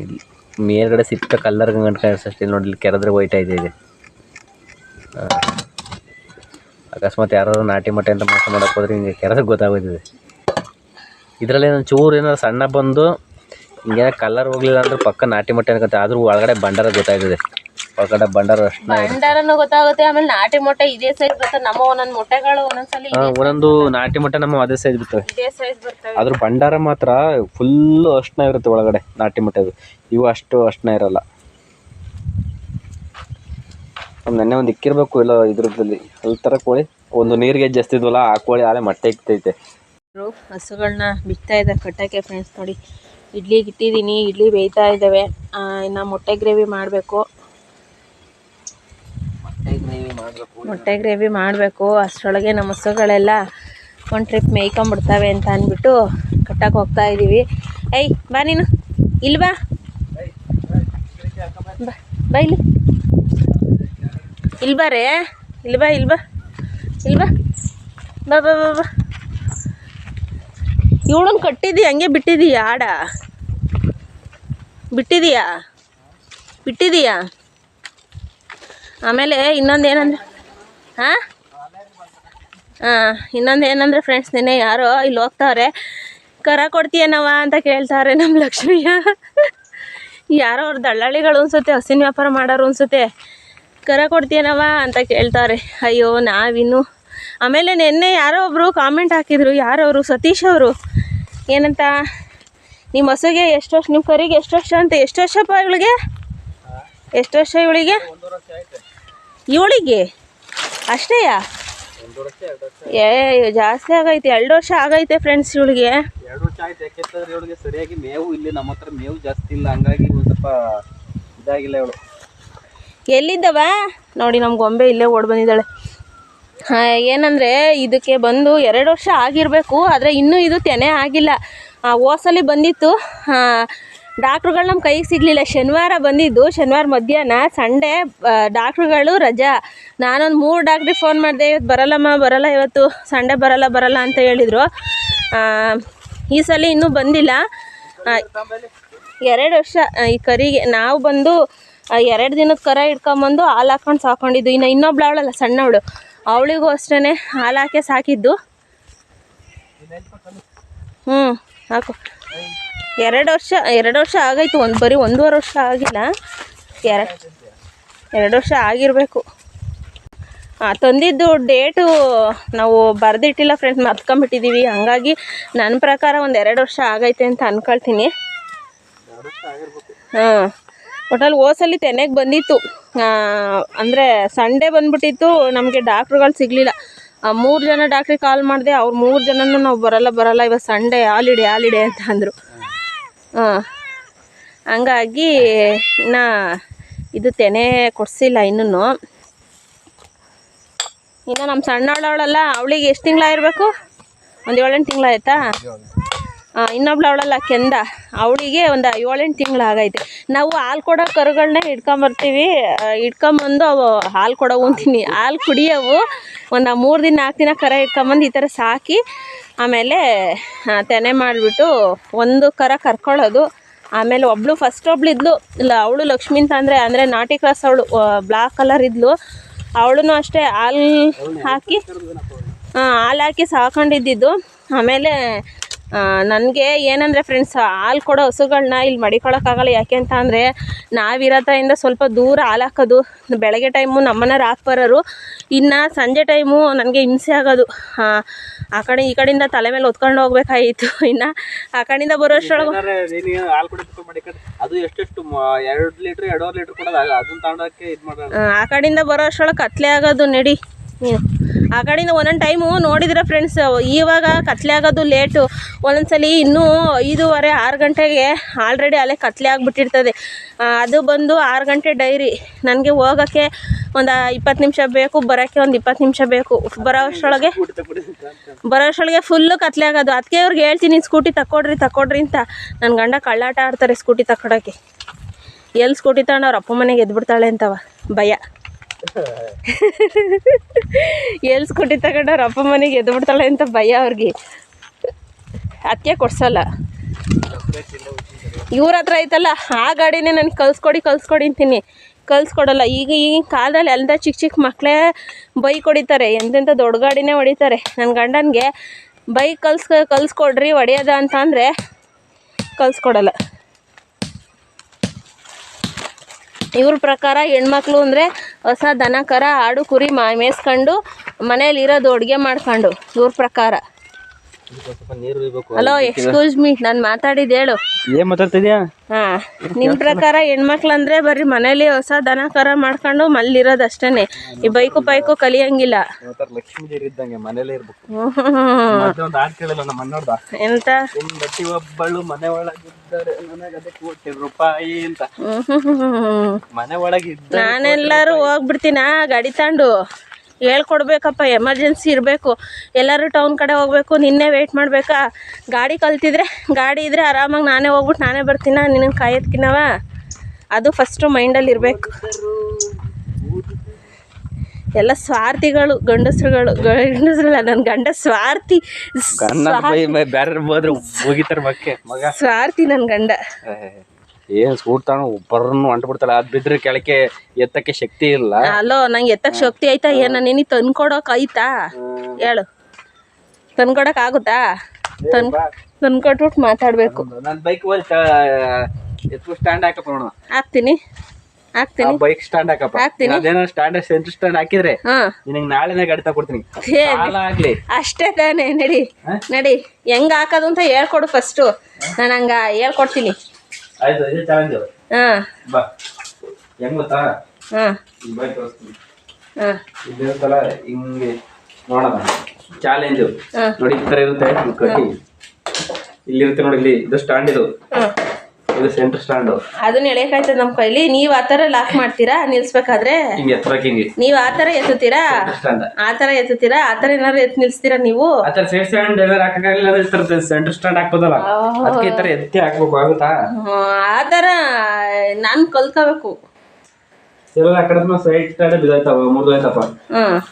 ಇಲ್ಲಿ ಮೇಲ್ಗಡೆ ಸಿಕ್ಕ ಕಲ್ಲರ್ ಗಂಟೆ ನೋಡಿ, ಇಲ್ಲಿ ಕೆರೆದ್ರೆ ವೈಟ್ ಇದೆ. ಅಕಸ್ಮಾತ್ ಯಾರು ನಾಟಿ ಮೊಟ್ಟೆ ಅಂತ ಮೋಸ ಮಾಡೋಕೆ ಹೋದ್ರೆ ಹಿಂಗೆ ಕೆರೆದ್ರೆ ಗೊತ್ತಾಗೋಯ್ತದೆ. ಇದರಲ್ಲಿ ಒಂದು ಚೂರು ಏನಾದ್ರು ಸಣ್ಣ ಬಂದು ಹಿಂಗೆ ಕಲರ್ ಹೋಗ್ಲಿಲ್ಲ ಅಂದ್ರೆ ಪಕ್ಕ ನಾಟಿ ಮೊಟ್ಟೆ ಅನ್ಕತ್ತೆ. ಆದರೂ ಒಳಗಡೆ ಬಂಡಾರ ಗೊತ್ತಾಗ್ತದೆ, ಒಳಗಡೆ ಬಂಡಾರ ಬಂಡಾರನೂ ಗೊತ್ತಾಗುತ್ತೆ. ಆಮೇಲೆ ನಾಟಿ ಮೊಟ್ಟೆ ಇದೇ ಸೈಜ್ ಬರ್ತದೆ. ನಮ್ಮ ಒಂದೊಂದು ಮೊಟ್ಟೆಗಳು ಒಂದೊಂದ್ಸಲಿ ಒಂದೊಂದು ನಾಟಿ ಮೊಟ್ಟೆ ನಮ್ಮ ಅದೇ ಸೈಜ್ ಬರ್ತವೆ, ಇದೇ ಸೈಜ್ ಬರ್ತವೆ. ಅದ್ರ ಭಂಡಾರ ಮಾತ್ರ ಫುಲ್ಲು ಅಷ್ಟನ ಇರುತ್ತೆ ಒಳಗಡೆ ನಾಟಿ ಮೊಟ್ಟೆದು. ಇವು ಅಷ್ಟನ ಇರಲ್ಲ. ನೆನ್ನೆ ಒಂದು ಇಕ್ಕಿರ್ಬೇಕು ಇಲ್ಲ ಇದ್ರದ್ದಲ್ಲಿ ಅಲ್ಲಿ ಥರ ಕೋಳಿ ಒಂದು ನೀರಿಗೆ ಜಾಸ್ತಿ ಇದ್ವಲ್ಲ, ಆ ಕೋಳಿ ಆಲೆ ಮೊಟ್ಟೆ ಇಕ್ತೈತೆ. ಹಸುಗಳನ್ನ ಬಿಡ್ತಾ ಇದ್ದಾರೆ ಕಟ್ಟಕ್ಕೆ. ಫ್ರೆಂಡ್ಸ್ ನೋಡಿ, ಇಡ್ಲಿಗೆ ಇಟ್ಟಿದ್ದೀನಿ, ಇಡ್ಲಿ ಬೇಯ್ತಾ ಇದ್ದಾವೆ. ಇನ್ನು ಮೊಟ್ಟೆ ಗ್ರೇವಿ ಮಾಡಬೇಕು. ಮೊಟ್ಟೆ ಗ್ರೇವಿ ಮಾಡಬೇಕು. ಅಷ್ಟರೊಳಗೆ ನಮ್ಮ ಹಸುಗಳೆಲ್ಲ ಒಂದು ಟ್ರಿಪ್ ಮೇಯ್ಕೊಂಬಿಡ್ತವೆ ಅಂತ ಅಂದ್ಬಿಟ್ಟು ಕಟ್ಟಕ್ಕೆ ಹೋಗ್ತಾ ಇದ್ದೀವಿ. ಏಯ್ ಬಾ, ನೀನು ಇಲ್ಲಿ ಬಾ, ಬಾ ಇಲ್ಲಿ, ಇಲ್ಲಿ ಬಾರೇ, ಇಲ್ಲಿ ಬಾ, ಇಲ್ಲಿ ಬಾ, ಇಲ್ಲಿ ಬಾ, ಬಾ ಬಾ ಬಾ ಬಾ. ಇವಳನ್ನು ಕಟ್ಟಿದ್ದೀಯ, ಹಂಗೆ ಬಿಟ್ಟಿದ್ದೀಯಾ? ಆಡ ಬಿಟ್ಟಿದ್ದೀಯಾ? ಆಮೇಲೆ ಇನ್ನೊಂದು ಏನಂದ್ರೆ ಇನ್ನೊಂದು ಏನಂದರೆ ಫ್ರೆಂಡ್ಸ್, ನಿನ್ನೆ ಯಾರೋ ಇಲ್ಲಿ ಹೋಗ್ತಾವ್ರೆ, ಕರ ಕೊಡ್ತೀಯನವ ಅಂತ ಕೇಳ್ತಾರೆ ನಮ್ಮ ಲಕ್ಷ್ಮಿಯ. ಯಾರೋ ಅವ್ರ ದಳ್ಳಾಳಿಗಳು ಅನ್ಸುತ್ತೆ, ಹಸಿನ ವ್ಯಾಪಾರ ಮಾಡೋರು ಅನ್ಸುತ್ತೆ. ಕರ ಕೊಡ್ತೀನವ ಅಂತ ಕೇಳ್ತಾರೆ. ಅಯ್ಯೋ ನಾವಿನ್ನು. ಆಮೇಲೆ ನಿನ್ನೆ ಯಾರೋ ಒಬ್ಬರು ಕಾಮೆಂಟ್ ಹಾಕಿದ್ರು, ಯಾರವರು, ಸತೀಶ್ ಅವರು, ಏನಂತ, ನಿಮ್ಮ ಹಸುಗೆ ಎಷ್ಟು ವರ್ಷ, ನಿಮ್ಮ ಕರಿಗೆ ಎಷ್ಟು ವರ್ಷ ಅಂತ. ಎಷ್ಟು ವರ್ಷಪ್ಪ ಇವಳಿಗೆ? ಎಷ್ಟು ವರ್ಷ ಇವಳಿಗೆ? ಇವಳಿಗೆ ಅಷ್ಟೇಯಾ? ಏ ಜಾಸ್ತಿ ಆಗೈತೆ, 2 ವರ್ಷ ಆಗೈತೆ ಫ್ರೆಂಡ್ಸ್ ಇವಳಿಗೆ. 2 ವರ್ಷ ಆಯ್ತು. ಯಾಕೆಂತಂದ್ರೆ ಇವಳಿಗೆ ಸರಿಯಾಗಿ ಮೇವು ಇಲ್ಲಿ ನಮ್ಮ ಹತ್ರ ಮೇವು ಜಾಸ್ತಿ ಇಲ್ಲ, ಹಂಗಾಗಿ ಒಂದು ಸ್ವಲ್ಪ ಇದಾಗಿಲ್ಲ ಇವಳು. ಎಲ್ಲಿದ್ದವ ನೋಡಿ, ನಮ್ಮ ಗೊಂಬೆ ಇಲ್ಲೇ ಓಡ್ ಬಂದಿದ್ದಾಳೆ. ಏನಂದರೆ ಇದಕ್ಕೆ ಬಂದು 2 ವರ್ಷ ಆಗಿರಬೇಕು, ಆದರೆ ಇನ್ನೂ ಇದು ತೆನೆ ಆಗಿಲ್ಲ. ಹೋಸಲಿ ಬಂದಿತ್ತು, ಡಾಕ್ಟ್ರುಗಳು ನಮ್ಮ ಕೈಗೆ ಸಿಗಲಿಲ್ಲ. ಶನಿವಾರ ಬಂದಿದ್ದು, ಶನಿವಾರ ಮಧ್ಯಾಹ್ನ. ಸಂಡೇ ಡಾಕ್ಟ್ರುಗಳು ರಜಾ. ನಾನೊಂದು 3 ಡಾಕ್ಟ್ರಿಗೆ ಫೋನ್ ಮಾಡಿದೆ, ಇವತ್ತು ಬರಲ್ಲಮ್ಮ, ಬರಲ್ಲ, ಇವತ್ತು ಸಂಡೇ ಬರಲ್ಲ ಅಂತ ಹೇಳಿದರು. ಈ ಸಲ ಇನ್ನೂ ಬಂದಿಲ್ಲ. 2 ವರ್ಷ ಈ ಕರಿಗೆ. ನಾವು ಬಂದು 2 ದಿನದ ಕರ ಇಟ್ಕೊಂಬಂದು ಹಾಲು ಹಾಕ್ಕೊಂಡು ಸಾಕೊಂಡಿದ್ದು. ಇನ್ನೊಬ್ಳು ಅವಳಲ್ಲ, ಸಣ್ಣವಳು, ಅವಳಿಗೂ ಅಷ್ಟೇ ಹಾಲು ಹಾಕಿ ಸಾಕಿದ್ದು. ಹಾಕು. 2 ವರ್ಷ ಆಗೈತು, ಬರೀ 1.5 ವರ್ಷ ಆಗಿಲ್ಲ, 2 ವರ್ಷ ಆಗಿರಬೇಕು. ತಂದಿದ್ದು ಡೇಟು ನಾವು ಬರೆದಿಟ್ಟಿಲ್ಲ ಫ್ರೆಂಡ್ಸ್, ಮರ್ತ್ಕೊಂಬಿಟ್ಟಿದ್ದೀವಿ. ಹಂಗಾಗಿ ನನ್ನ ಪ್ರಕಾರ ಒಂದು 2 ವರ್ಷ ಆಗೈತೆ ಅಂತ ಅಂದ್ಕೊಳ್ತೀನಿ. ಒಟ್ಟಲ್ಲಿ ಹೋಸಲಿ ತೆನೆಗೆ ಬಂದಿತ್ತು, ಅಂದರೆ ಸಂಡೇ ಬಂದ್ಬಿಟ್ಟಿತ್ತು. ನಮಗೆ ಡಾಕ್ಟ್ರುಗಳು ಸಿಗಲಿಲ್ಲ. 3 ಜನ ಡಾಕ್ಟ್ರಿಗೆ ಕಾಲ್ ಮಾಡಿದೆ, ಅವ್ರು 3 ಜನನೂ ನಾವು ಬರಲ್ಲ ಇವತ್ತು ಸಂಡೇ, ಹಾಲಿಡೇ ಅಂತ ಅಂದರು. ಹಂಗಾಗಿ ಇನ್ನು ಇದು ತೆನೆ ಕೊಡಿಸಿಲ್ಲ ಇನ್ನೂ. ನಮ್ಮ ಸಣ್ಣವಳವಳಲ್ಲ, ಅವಳಿಗೆ ಎಷ್ಟು ತಿಂಗಳಾಗಿರ್ಬೇಕು? ಒಂದು 7-8 ತಿಂಗಳಾಯ್ತಾ? ಇನ್ನೊಬ್ಳು ಅವಳಲ್ಲ, ಕೆಂದ, ಅವಳಿಗೆ ಒಂದು 7-8 ತಿಂಗಳಾಗೈತೆ. ನಾವು ಹಾಲು ಕೊಡೋ ಕರುಗಳನ್ನೇ ಇಟ್ಕೊಂಬರ್ತೀವಿ, ಇಟ್ಕೊಂಬಂದು ಅವು ಹಾಲು ಕೊಡೋವು ಅಂತೀನಿ, ಹಾಲು ಕುಡಿಯೋವು. ಒಂದು 3 ದಿನ 4 ದಿನ ಕರ ಇಟ್ಕೊಂಬಂದು ಈ ಥರ ಸಾಕಿ, ಆಮೇಲೆ ತೆನೆ ಮಾಡಿಬಿಟ್ಟು ಒಂದು ಕರ ಕರ್ಕೊಳ್ಳೋದು. ಆಮೇಲೆ ಫಸ್ಟ್ ಒಬ್ಳು ಇದ್ಲು, ಇಲ್ಲ ಅವಳು ಲಕ್ಷ್ಮಿ ಅಂತ ಅಂದರೆ ನಾಟಿ ಕ್ರಾಸ್, ಅವಳು ಬ್ಲ್ಯಾಕ್ ಕಲರ್ ಇದ್ಲು. ಅವಳು ಅಷ್ಟೇ ಹಾಲು ಹಾಕಿ ಸಾಕೊಂಡಿದ್ದು. ಆಮೇಲೆ ನನಗೆ ಏನಂದರೆ ಫ್ರೆಂಡ್ಸ್, ಹಾಲು ಕೊಡೋ ಹಸುಗಳನ್ನ ಇಲ್ಲಿ ಮಡಿಕೊಳ್ಳೋಕ್ಕಾಗಲ್ಲ. ಯಾಕೆ ಅಂತ ಅಂದರೆ ನಾವಿರೋದ್ರಿಂದ ಸ್ವಲ್ಪ ದೂರ ಹಾಲು ಹಾಕೋದು. ಬೆಳಗ್ಗೆ ಟೈಮು ನಮ್ಮನ್ನ ರಾಕ್ ಬರೋರು, ಇನ್ನು ಸಂಜೆ ಟೈಮು ನನಗೆ ಹಿಂಸೆ ಆಗೋದು. ಆ ಕಡೆ ಈ ಕಡೆಯಿಂದ ತಲೆ ಮೇಲೆ ಹೊತ್ಕೊಂಡು ಹೋಗ್ಬೇಕಾಗಿತ್ತು. ಇನ್ನು ಆ ಕಡೆಯಿಂದ ಬರೋಷ್ಟೊಳಗೆ ಅದು ಎಷ್ಟೆಷ್ಟು 2 ಲೀಟ್ರ್ 2.5 ಲೀಟ್ರ್ ಕೊಡೋದು, ಅದನ್ನ ತಗೊಂಡೋಕ್ಕೆ ಇದು ಮಾಡೋದು. ಆ ಕಡೆಯಿಂದ ಬರೋಷ್ಟೊಳಗೆ ಕತ್ಲೆ ಆಗೋದು. ನಡಿ ಆ ಕಡೆಯಿಂದ ಒಂದೊಂದು ಟೈಮು ನೋಡಿದ್ರೆ ಫ್ರೆಂಡ್ಸ್, ಇವಾಗ ಕತ್ಲೆ ಆಗೋದು ಲೇಟು. ಒಂದೊಂದ್ಸಲಿ ಇನ್ನೂ 5:30 6 ಗಂಟೆಗೆ ಆಲ್ರೆಡಿ ಅಲ್ಲೇ ಕತ್ಲೆ ಆಗಿಬಿಟ್ಟಿರ್ತದೆ. ಅದು ಬಂದು 6 ಗಂಟೆ ಡೈರಿ. ನನಗೆ ಹೋಗೋಕ್ಕೆ ಒಂದು 20 ನಿಮಿಷ ಬೇಕು, ಬರೋಕ್ಕೆ ಒಂದು 20 ನಿಮಿಷ ಬೇಕು. ಬರೋಷ್ಟೊಳಗೆ ಫುಲ್ಲು ಕತ್ಲೆ ಆಗೋದು. ಅದಕ್ಕೆ ಅವ್ರಿಗೆ ಹೇಳ್ತೀನಿ, ಸ್ಕೂಟಿ ತಕ್ಕೊಡ್ರಿ ಅಂತ. ನನ್ನ ಗಂಡ ಕಳ್ಳಾಟ ಆಡ್ತಾರೆ ಸ್ಕೂಟಿ ತಕ್ಕೊಡೋಕ್ಕೆ. ಎಲ್ಲಿ ಸ್ಕೂಟಿ ತಗೊಂಡು ಅವ್ರ ಅಪ್ಪ ಮನೆಗೆ ಎದ್ಬಿಡ್ತಾಳೆ ಅಂತವ ಭಯ. ಎಲ್ಲಿ ಸ್ಕೂಟಿ ತಗೊಂಡು ಅವ್ರ ಅಪ್ಪ ಮನೆಗೆ ಎದ್ಬಿಡ್ತಾಳೆ ಅಂತ ಭಯ ಅವ್ರಿಗೆ. ಅದಕ್ಕೆ ಕೊಡ್ಸಲ್ಲ. ಇವ್ರ ಹತ್ರ ಐತಲ್ಲ ಆ ಗಾಡಿನೇ ನನಗೆ ಕಳ್ಸ್ಕೊಡಿ ಅಂತೀನಿ, ಕಳ್ಸ್ಕೊಡಲ್ಲ. ಈಗಿನ ಕಾಲದಲ್ಲಿ ಎಲ್ಲ ಚಿಕ್ಕ ಮಕ್ಕಳೇ ಬೈಕ್ ಹೊಡಿತಾರೆ, ಎಂತೆಂಥ ದೊಡ್ಡ ಗಾಡಿನೇ ಹೊಡಿತಾರೆ. ನನ್ನ ಗಂಡನಿಗೆ ಬೈಕ್ ಕಳ್ಸ್ಕೊಡ್ರಿ ಹೊಡೆಯೋದ ಅಂತ ಅಂದರೆ ಕಳ್ಸ್ಕೊಡಲ್ಲ. ಇವ್ರ ಪ್ರಕಾರ ಹೆಣ್ಮಕ್ಳು ಅಂದರೆ ಹೊಸ ದನ ಕರ ಆಡು ಕುರಿ ಮೇಯಿಸ್ಕೊಂಡು ಮನೇಲಿ ಇರೋದು, ಅಡುಗೆ ಮಾಡ್ಕೊಂಡು. ಇವ್ರ ಪ್ರಕಾರ. ಹಲೋ, ಎಕ್ಸ್ಕ್ಯೂಸ್ ಮೀ, ನಾನು ಮಾತಾಡಿದ್ದು ಹೇಳು. ಏನು ಮಾತಾಡ್ತಿದ್ಯಾ? ನಿನ್ನ ಪ್ರಕಾರ ಹೆಣ್ಮಕ್ಳು ಅಂದರೆ ಬರೀ ಮನೇಲಿ ಹೊಸ ದನ ಕರ ಮಾಡ್ಕೊಂಡು ಮನೇಲಿರೋದು ಅಷ್ಟೇ, ಈ ಬೈಕು ಕಲಿಯಂಗಿಲ್ಲ. ಎಂತ ಒಬ್ಬಳು ಮನೆ ಒಳಗಿದ್ದಾರೆ ನನಗದೆ ₹1,00,000 ಅಂತ. ಮನೆ ಒಳಗಿದ್ದ ನಾನೆಲ್ಲರೂ ಹೋಗ್ಬಿಡ್ತೀನ ಗಾಡಿ ತಗೊಂಡು. ಹೇಳ್ಕೊಡ್ಬೇಕಪ್ಪ, ಎಮರ್ಜೆನ್ಸಿ ಇರಬೇಕು, ಎಲ್ಲರೂ ಟೌನ್ ಕಡೆ ಹೋಗ್ಬೇಕು, ನಿನ್ನೆ ವೆಯ್ಟ್ ಮಾಡಬೇಕಾ? ಗಾಡಿ ಕಲ್ತಿದ್ರೆ, ಗಾಡಿ ಇದ್ದರೆ ಆರಾಮಾಗಿ ನಾನೇ ಹೋಗ್ಬಿಟ್ಟು ನಾನೇ ಬರ್ತೀನ, ನಿನಗೆ ಕಾಯೋದ್ಕಿನ್ನವ. ಅದು ಫಸ್ಟು ಮೈಂಡಲ್ಲಿ ಇರಬೇಕು. ಎಲ್ಲ ಸ್ವಾರ್ಥಿಗಳು ಗಂಡಸ್ರಲ್ಲ, ನನ್ನ ಗಂಡ ಸ್ವಾರ್ಥಿ. ಸ್ವಾರ್ಥಿ ನನ್ನ ಗಂಡ. ಏನು ಸ್ಕೂಟ್ ತಗೊಂಡು ಒಬ್ಬರನ್ನು ಅಂಟ್ಬಿಡ್ತಾಳೆ. ಅದು ಬಿದ್ದರೆ ಕೆಳಕ್ಕೆ ಎತ್ತಕ್ಕೆ ಶಕ್ತಿ ಇಲ್ಲ. ಅಲೋ, ನಂಗೆ ಎತ್ತಕ್ಕೆ ಶಕ್ತಿ ಆಯ್ತಾ? ಏನು ನಿನಗೆ ತಂದ್ಕೊಡೋಕೆ ಆಯ್ತಾ? ಹೇಳು, ತಂದ್ಕೊಡೋಕೆ ಆಗುತ್ತಾ? ತಂದ್ಕೊಟ್ಬಿಟ್ಟು ಮಾತಾಡಬೇಕು. ನನ್ನ ಬೈಕ್ ಸ್ಟ್ಯಾಂಡ್ ಹಾಕಪ್ಪ, ಹಾಕ್ತೀನಿ. ಹಾಕ್ತೀನಿ. ಬೈಕ್ ಸ್ಟ್ಯಾಂಡ್ ಹಾಕಪ್ಪ. ಹಾಕ್ತೀನಿ. ಅದೇನೋ ಸ್ಟ್ಯಾಂಡ್ ಸೆಂಟ್ರ್ ಸ್ಟ್ಯಾಂಡ್ ಹಾಕಿದ್ರೆ ನಿನಗೆ ನಾಳೆನೇ ಗಾಡಿ ತಗೊಡ್ತೀನಿ. ಆಗ್ಲಿ ಅಷ್ಟೇ ತಾನೇ. ನಡಿ ನಡಿ, ಹೆಂಗ್ ಹಾಕೋದು ಅಂತ ಹೇಳ್ಕೊಡು ಫಸ್ಟು. ನಾನು ಹಂಗ ಹೇಳ್ಕೊಡ್ತೀನಿ. ಆಯ್ತು, ಇದೇ ಚಾಲೆಂಜ್. ಬಾ, ಹೆಂಗ್ ಗೊತ್ತಾ? ಬೈಕ್ ತೋರಿಸ್ತೀನಿ. ಇದಿರುತ್ತಲ್ಲ ಹಿಂಗೆ ನೋಡೋಣ. ಚಾಲೆಂಜ್ ನೋಡಿ, ಈ ತರ ಇರುತ್ತೆ ಕಟ್ಟಿ. ಇಲ್ಲಿರುತ್ತೆ ನೋಡಿ, ಇಲ್ಲಿ ಇದು ಸ್ಟ್ಯಾಂಡ್, ಇದು ಸೆಂಟರ್ ಸ್ಟ್ಯಾಂಡ್. ಅದನ್ನ ಎಳೆಕಾಯ್ತದ ನಮ್ ಕೈಲಿ. ನೀವ್ ಆತರ ಲಾಕ್ ಮಾಡ್ತೀರಾ ನಿಲ್ಸ್ಬೇಕಾದ್ರೆ? ಹಿಂಗೆ ಎತ್ತಬೇಕು, ಹಿಂಗೆ ನೀವ್ ಆತರ ಎತ್ತುತ್ತೀರಾ? ಆತರ ಎತ್ತುತ್ತೀರಾ? ಆತರ ಏನಾದ್ರು ಎತ್ ನಿಲ್ಸ್ತೀರಾ ನೀವು? ಆತರ ಸೈಡ್ ಸ್ಟ್ಯಾಂಡ್ ಏನಾರು ಹಾಕಕ್ಕಾಗಲಿಲ್ಲ, ಸೆಂಟರ್ ಸ್ಟ್ಯಾಂಡ್ ಹಾಕ್ಬೋದಲ್ಲ, ಅದಕ್ಕೆ ಈ ತರ ಎತ್ತಿ ಹಾಕ್ಬೇಕು. ಆಗುತ್ತಾ? ಆತರ ನಾನ್ ಕಲ್ತ್ಕೋಬೇಕು. ಎಲ್ಲ ಆ ಕಡೆ ಸೈಡ್ ಸ್ಟ್ಯಾಂಡ್ ಬಿದ್ದಾಯ್ತವ, ಮುರಿದೋಯ್ತಪ್ಪ.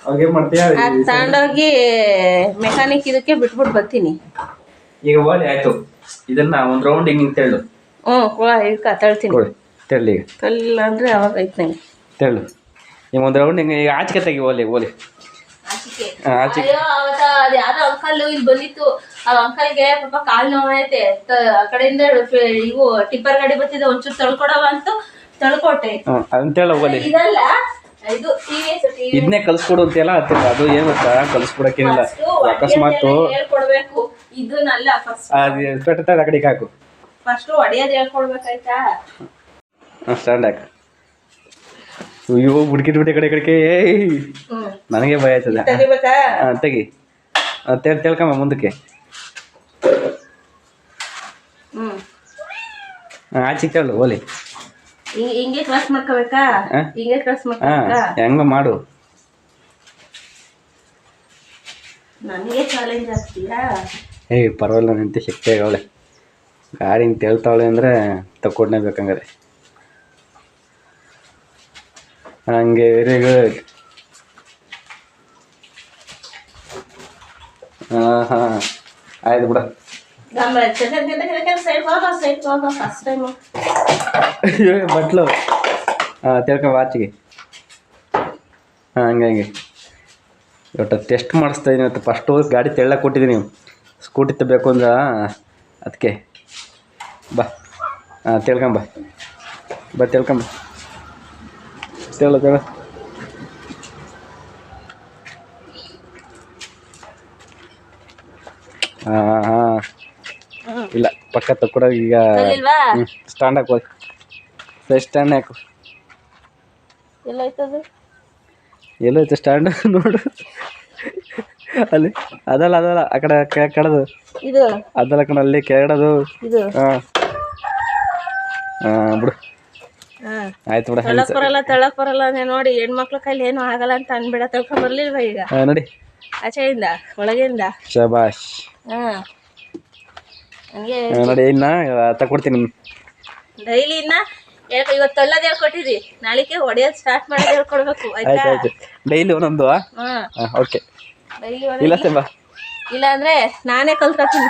ಅವಾಗ ಏನ್ ಮಾಡ್ತೀಯ? ತಗೊಂಡೋಗಿ ಮೆಕ್ಯಾನಿಕ್ ಇದಕ್ಕೆ ಬಿಟ್ಬಿಟ್ಟು ಬರ್ತೀನಿ. ಈಗ ಓಲಿ ಆಯ್ತು, ಇದನ್ನ ಒಂದ್ ರೌಂಡ್ ಹಿಂಗ್ ತೆಳ್ಳು. ಇಡ್ಕ ತಳ್ತೀನಿ. ತೆಳ್ಳಿ ಕಲ್ಲ ಅಂದ್ರೆ ಅವಾಗ ಐತ್ ನಂಗೆ ತೆಳ್ಳು. ಈಗ ಒಂದ್ ರೌಂಡ್ ಹಿಂಗೆ ಈಗ ಆಚಿಕೆ ತೆಗಿ. ಓಲಿ ಆಚಿಕೆ. ಯಾವ್ದೋ ಅಂಕಲ್ ಇಲ್ಲಿ ಬಂದಿತ್ತು. ಆ ಅಂಕಲ್ಗೆ ಪಾಪ ಕಾಲ್ ನೋವೈತೆ. ಆ ಕಡೆಯಿಂದ ಇವು ಟಿಪ್ಪರ್ ಗಾಡಿ ಬರ್ತಿದೆ, ಒಂಚೂರು ತಳ್ಕೊಡವ ಅಂತ ತಳ್ಕೊಟ್ಟೆ. ಅಂತೇಳ ಓಲಿ. ಇದಲ್ಲ, ಇದು ಇದನ್ನೇ ಕಲ್ಸ್ಕೊಡು ಅಂತೆಲ್ಲ. ಅದು ಏನ್ ಗೊತ್ತಾ, ಕಲ್ಸ್ಕೊಡಕ್ಕೇನಿಲ್ಲ. ಅಕಸ್ಮಾತ್ ಹೇಳ್ಕೊಡ್ಬೇಕು. ಇದನ್ನಲ್ಲ ಫಸ್ಟ್ ಆ ಕಡೆಗೆ ಹಾಕು. ಫಸ್ಟ್ ಹೊಡೆಯೋದು ಹೇಳ್ಕೊಡ್ಬೇಕಾಯ್ತಾ? ಸ್ಟ್ಯಾಂಡ್ ಹಾಕು. ಅಯ್ಯೋ, ಬುಡ್ಕಿಟ್ಬಿಟ್ಟೆ ಕಡೆ ಕಡೆಗೆ. ನನಗೆ ಭಯ ಆಯ್ತದ. ತೆಗಿ, ತಿಳ್ಕಮ್ಮ ಮುಂದಕ್ಕೆ. ಆಚೆ ಕೇಳು ಓಲಿ. ಹಿಂಗೆ ಕ್ರಾಸ್ ಮಾಡ್ಕೋಬೇಕಾ? ಹಿಂಗೆ ಕ್ರಾಸ್ ಮಾಡ್ಕೋಬೇಕಾ? ಹೆಂಗ ಮಾಡು. ನನಗೆ ಚಾಲೆಂಜ್ ಆಗ್ತೀಯಾ? ಪರವಾಗಿಲ್ಲ, ನಿಂತೆ ಶಕ್ತಿ ಆಗವಳೆ. ಗಾಡಿ ಹಿಂಗೆ ತೇಳ್ತಾವಳೆ ಅಂದರೆ ತಕ್ಕೊಡ್ನೇ ಬೇಕಂಗಾರೆ. ಹಂಗೆ, ವೆರಿ ಗುಡ್. ಹಾಂ ಆಯ್ತು ಬಿಡ. ಬಟ್ಲು ತಿಳ್ಕೊ ವಾಚಿಗೆ. ಹಂಗೆ ಇವತ್ತು ಟೆಸ್ಟ್ ಮಾಡಿಸ್ತಾ ಇದೀನಿ. ಇವತ್ತು ಫಸ್ಟು ಗಾಡಿ ತೆಳ್ಳಗೆ ಕೊಟ್ಟಿದ್ದೀನಿ. ಸ್ಕೂಟಿ ತಗೋಬೇಕು ಅಂದ್ರೆ ಅದಕ್ಕೆ. ಬಾ, ತಿಳ್ಕೊಂಬ. ತಿಳ್ಕೊಂಬ. ತೆಳು. ಹಾಂ ಇಲ್ಲ, ಪಕ್ಕ ತಕ್ಕೊಡ. ಈಗ ಸ್ಟ್ಯಾಂಡ್ ಹಾಕೋ. ಸ್ಟ್ಯಾಂಡ್ ಹಾಕು. ಎಲ್ಲೋಯ್ತು ಸ್ಟ್ಯಾಂಡ್? ನೋಡು ಅಲ್ಲಿ. ಅದಲ್ಲ ಆ ಕಡೆ ಕೆಳದು. ಅದಲ್ಲ ಕಣ, ಅಲ್ಲಿ ಕೆಳಗಡದು. ಬಿಡು. ಆಯ್ತು ಬಿಡ. ತಳಕ್ ಬರಲ್ಲ ನೋಡಿ. ಹೆಣ್ಮಕ್ಳ ಕೈಲಿ ಏನು ಆಗಲ್ಲ ಅಂತ ಅನ್ಬೇಡ. ತಳ್ಕೊಂಡ್ ಬರ್ಲಿಲ್ವಾ ಈಗ? ನೋಡಿ, ಆಚೆಯಿಂದ ಒಳಗಿಂದ. ಶಬಾಷ್. ನೋಡಿ, ಇನ್ನ ತಕೊಡ್ತೀನಿ ಡೈಲಿ. ಇನ್ನ ಇವತ್ತು ತಳ್ಳೋದು ಹೇಳ್ಕೊಟ್ಟಿದ್ರಿ, ನಾಳೆಗೆ ಹೊಡೆಯೋದು ಸ್ಟಾರ್ಟ್ ಮಾಡೋದು ಹೇಳ್ಕೊಡ್ಬೇಕು. ಆಯ್ತು, ಡೈಲಿ ಒಂದೊಂದು. ಓಕೆ, ಇಲ್ಲ ಸೆಂಬ. ಇಲ್ಲ ಅಂದ್ರೆ ನಾನೇ ಕಲ್ತ್ಕೊತೀನಿ.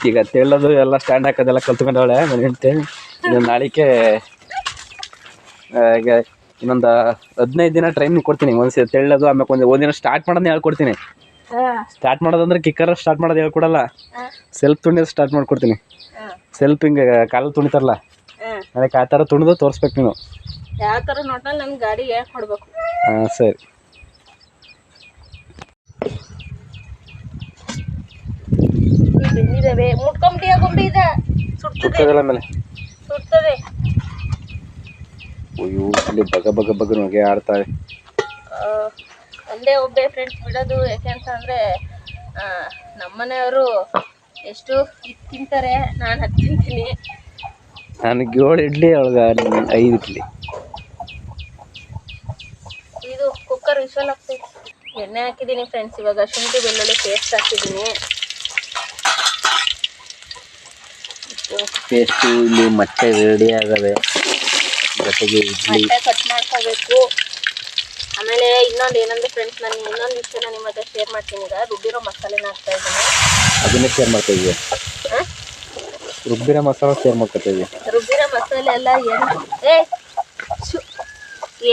ಈಗ ತೆಳ್ಳೋದು ಎಲ್ಲ ಸ್ಟ್ಯಾಂಡ್ ಹಾಕೋದೆಲ್ಲ ಕಲ್ತ್ಕೊಂಡವಳೆ ನಾನು ಹೇಳ್ತೇನೆ. ನಾಳೆಗೆ ಈಗ ಇನ್ನೊಂದು 15 ದಿನ ಟ್ರೈನಿಂಗ್ ಕೊಡ್ತೀನಿ. ಒಂದ್ಸರಿ ತೆಳ್ಳೋದು, ಆಮೇಲೆ ಒಂದಿನ ಸ್ಟಾರ್ಟ್ ಮಾಡೋದನ್ನ ಹೇಳ್ಕೊಡ್ತೀನಿ. ಸ್ಟಾರ್ಟ್ ಮಾಡೋದಂದ್ರೆ ಕಿಕ್ಕರ್ ಸ್ಟಾರ್ಟ್ ಮಾಡೋದು ಹೇಳ್ಕೊಡಲ್ಲ, ಸೆಲ್ಫ್ ತುಣಿಯೋದು ಸ್ಟಾರ್ಟ್ ಮಾಡ್ಕೊಡ್ತೀನಿ. ಸೆಲ್ಫ್ ಹಿಂಗೆ ಕಾಲು ತುಣಿತಾರಲ್ಲ, ಅದಕ್ಕೆ ಆ ಥರ ತುಣಿದು ತೋರಿಸ್ಬೇಕು ನೀನು. ಯಾವ ಥರ ನೋಡ್ತಾ ನನ್ಗೆ ಗಾಡಿ ಹೇಳ್ಕೊಡ್ಬೇಕು. ಸರಿ. ಮುಟ್ಕೊಂಬಿಟ್ಟಿಯ ಗೊಂಬೆ ಇದೆ, ಸುಡ್ತದೆ ಮೇಲೆ ಸುಡ್ತದೆ. ಅಯ್ಯೋ, ಇಲ್ಲಿ ಬಗ ಹೊಗೆ ಆಡ್ತಾವೆ. ಒಂದೇ ಒಬ್ಬೇ ಫ್ರೆಂಡ್ಸ್ ಬಿಡೋದು. ಯಾಕೆ ಅಂತ ಅಂದರೆ ನಮ್ಮನೆಯವರು ಎಷ್ಟು ಇದು ತಿಂತಾರೆ, ನಾನು 10 ತಿಂತೀನಿ. ನನಗೆ 7 ಇಡ್ಲಿ, ಅವಳಿಗೆ 5 ಇಡ್ಲಿ. ಇದು ಕುಕ್ಕರ್ ವಿಷಲ್ ಆಗ್ತೈತೆ. ಎಣ್ಣೆ ಹಾಕಿದ್ದೀನಿ ಫ್ರೆಂಡ್ಸ್. ಇವಾಗ ಶುಂಠಿ ಬೆಳ್ಳುಳ್ಳಿ ಪೇಸ್ಟ್ ಹಾಕಿದ್ದೀನಿ. ಪೇಸ್ಟು ಇಲ್ಲಿ ಮೊಟ್ಟೆ ರೆಡಿ ಆಗವೆ, ಜೊತೆಗೆ ಇಡ್ಲಿ ಕಟ್ ಮಾಡ್ಕೋಬೇಕು. ಆಮೇಲೆ ಇನ್ನೊಂದು ಏನಂದ್ರೆ ಫ್ರೆಂಡ್ಸ್, ನಾನು ಇನ್ನೊಂದು ವಿಷಯನ ನಿಮ್ಮ ಹತ್ರ ಶೇರ್ ಮಾಡ್ತೀನಿ. ಈಗ ರುಬ್ಬಿರೋ ಮಸಾಲೆನ ಹಾಕ್ತಾ ಇದ್ದೀನಿ. ಅದನ್ನೇ ಶೇರ್ ಮಾಡ್ತಾ ಇದೀವಿ. ರುಬ್ಬಿರೋ ಮಸಾಲೆ ಶೇರ್ ಮಾಡ್ಕೊತಾ ಇದೀವಿ. ರುಬ್ಬಿರೋ ಮಸಾಲೆ ಎಲ್ಲ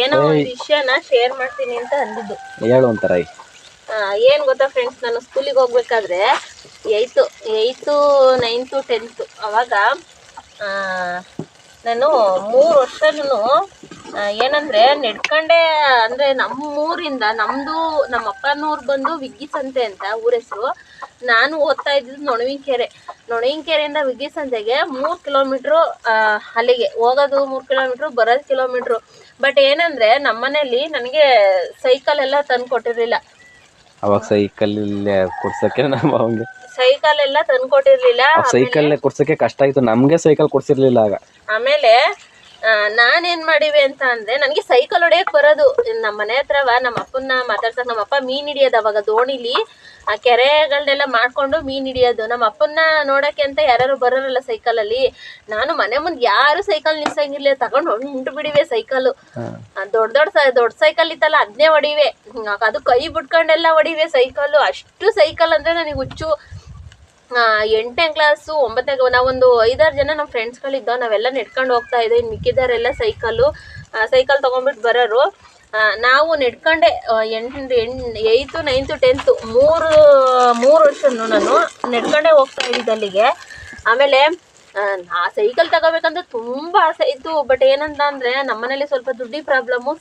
ಏನೋ ಒಂದು ವಿಷಯನ ಶೇರ್ ಮಾಡ್ತೀನಿ ಅಂತ ಅಂದಿದ್ದು. ಹೇಳು ಒಂಥರ. ಏನು ಗೊತ್ತಾ ಫ್ರೆಂಡ್ಸ್, ನಾನು ಸ್ಕೂಲಿಗೆ ಹೋಗ್ಬೇಕಾದ್ರೆ 8th 9th 10th ಅವಾಗ ನಾನು 3 ವರ್ಷನೂ ಏನಂದರೆ ನಡ್ಕೊಂಡೆ, ಅಂದರೆ ನಮ್ಮೂರಿಂದ ನಮ್ಮದು ನಮ್ಮ ಅಪ್ಪನೂರು ಬಂದು ವಿಗ್ಗಿ ಸಂತೆ ಅಂತ ಊರ ಹೆಸರು. ನಾನು ಓದ್ತಾ ಇದ್ದಿದ್ದು ನೊಣವಿನಕೆರೆಯಿಂದ ವಿಗ್ಗಿ ಸಂತೆಗೆ 3 ಕಿಲೋಮೀಟ್ರು, ಅಲ್ಲಿಗೆ ಹೋಗೋದು 3 ಕಿಲೋಮೀಟ್ರು, ಬರೋದು ಕಿಲೋಮೀಟ್ರು. ಬಟ್ ಏನಂದರೆ ನಮ್ಮನೇಲಿ ನನಗೆ ಸೈಕಲ್ ಎಲ್ಲ ತಂದು ಕೊಟ್ಟಿರಲಿಲ್ಲ. ಅವಾಗ ಸೈಕಲ್ ಕೊಡ್ಸಕ್ಕೆ ನಮ್ಮ ಅವಂಗೆ ಸೈಕಲ್ ಎಲ್ಲ ತಂದು ಕೊಟ್ಟಿರಲಿಲ್ಲ. ಸೈಕಲ್ ಕೊಡ್ಸಕ್ಕೆ ಕಷ್ಟ ಆಯ್ತು, ನಮಗೆ ಸೈಕಲ್ ಕೊಡ್ಸಿರ್ಲಿಲ್ಲ ಆಗ. ಆಮೇಲೆ ನಾನೇನು ಮಾಡಿವೆ ಅಂತ ಅಂದರೆ ನನಗೆ ಸೈಕಲ್ ಹೊಡೆಯಕ್ಕೆ ಬರೋದು. ನಮ್ಮ ಮನೆ ಹತ್ರವ ನಮ್ಮ ಅಪ್ಪನ್ನ ಮಾತಾಡ್ಸಕ್ಕೆ, ನಮ್ಮ ಅಪ್ಪ ಮೀನು ಹಿಡಿಯೋದು ಅವಾಗ ದೋಣಿಲಿ ಆ ಕೆರೆಗಳನ್ನೆಲ್ಲ ಮಾಡ್ಕೊಂಡು ಮೀನು ಹಿಡಿಯೋದು. ನಮ್ಮ ಅಪ್ಪನ್ನ ನೋಡೋಕ್ಕೆ ಅಂತ ಯಾರು ಬರೋರಲ್ಲ ಸೈಕಲಲ್ಲಿ. ನಾನು ಮನೆ ಮುಂದೆ ಯಾರು ಸೈಕಲ್ ನಿಲ್ಸಂಗಿರ್ಲಿಲ್ಲ, ತಗೊಂಡು ಹೊಂಟು ಬಿಡಿವೆ ಸೈಕಲು. ದೊಡ್ಡ ಸೈಕಲ್ ಇತ್ತಲ್ಲ ಅದನ್ನೇ ಹೊಡಿವೆ, ಅದು ಕೈ ಬಿಟ್ಕೊಂಡೆಲ್ಲ ಹೊಡಿವೆ ಸೈಕಲ್ಲು. ಅಷ್ಟು ಸೈಕಲ್ ಅಂದರೆ ನನಗೆ ಹುಚ್ಚು. 8ನೇ ಕ್ಲಾಸು 9ನೇ, ನಾವೊಂದು 5-6 ಜನ ನಮ್ಮ ಫ್ರೆಂಡ್ಸ್ಗಳಿದ್ದೋ, ನಾವೆಲ್ಲ ನೆಡ್ಕೊಂಡು ಹೋಗ್ತಾ ಇದ್ದೋ. ಇನ್ನು ಮಿಕ್ಕಿದವರೆಲ್ಲ ಸೈಕಲ್ ತೊಗೊಂಡ್ಬಿಟ್ಟು ಬರೋರು. ನಾವು ನೆಡ್ಕೊಂಡೆ 8th 9th 10th 3 ವರ್ಷನೂ ನಾನು ನೆಡ್ಕೊಂಡೇ ಹೋಗ್ತಾ ಇದ್ದಿದ್ದು ಅಲ್ಲಿಗೆ. ಆಮೇಲೆ ಆ ಸೈಕಲ್ ತಗೋಬೇಕಂತ ತುಂಬ ಆಸೆ ಇತ್ತು. ಬಟ್ ಏನಂತ ಅಂದರೆ ನಮ್ಮನೇಲಿ ಸ್ವಲ್ಪ ದುಡ್ಡಿಗೆ ಪ್ರಾಬ್ಲಮ್ಮು,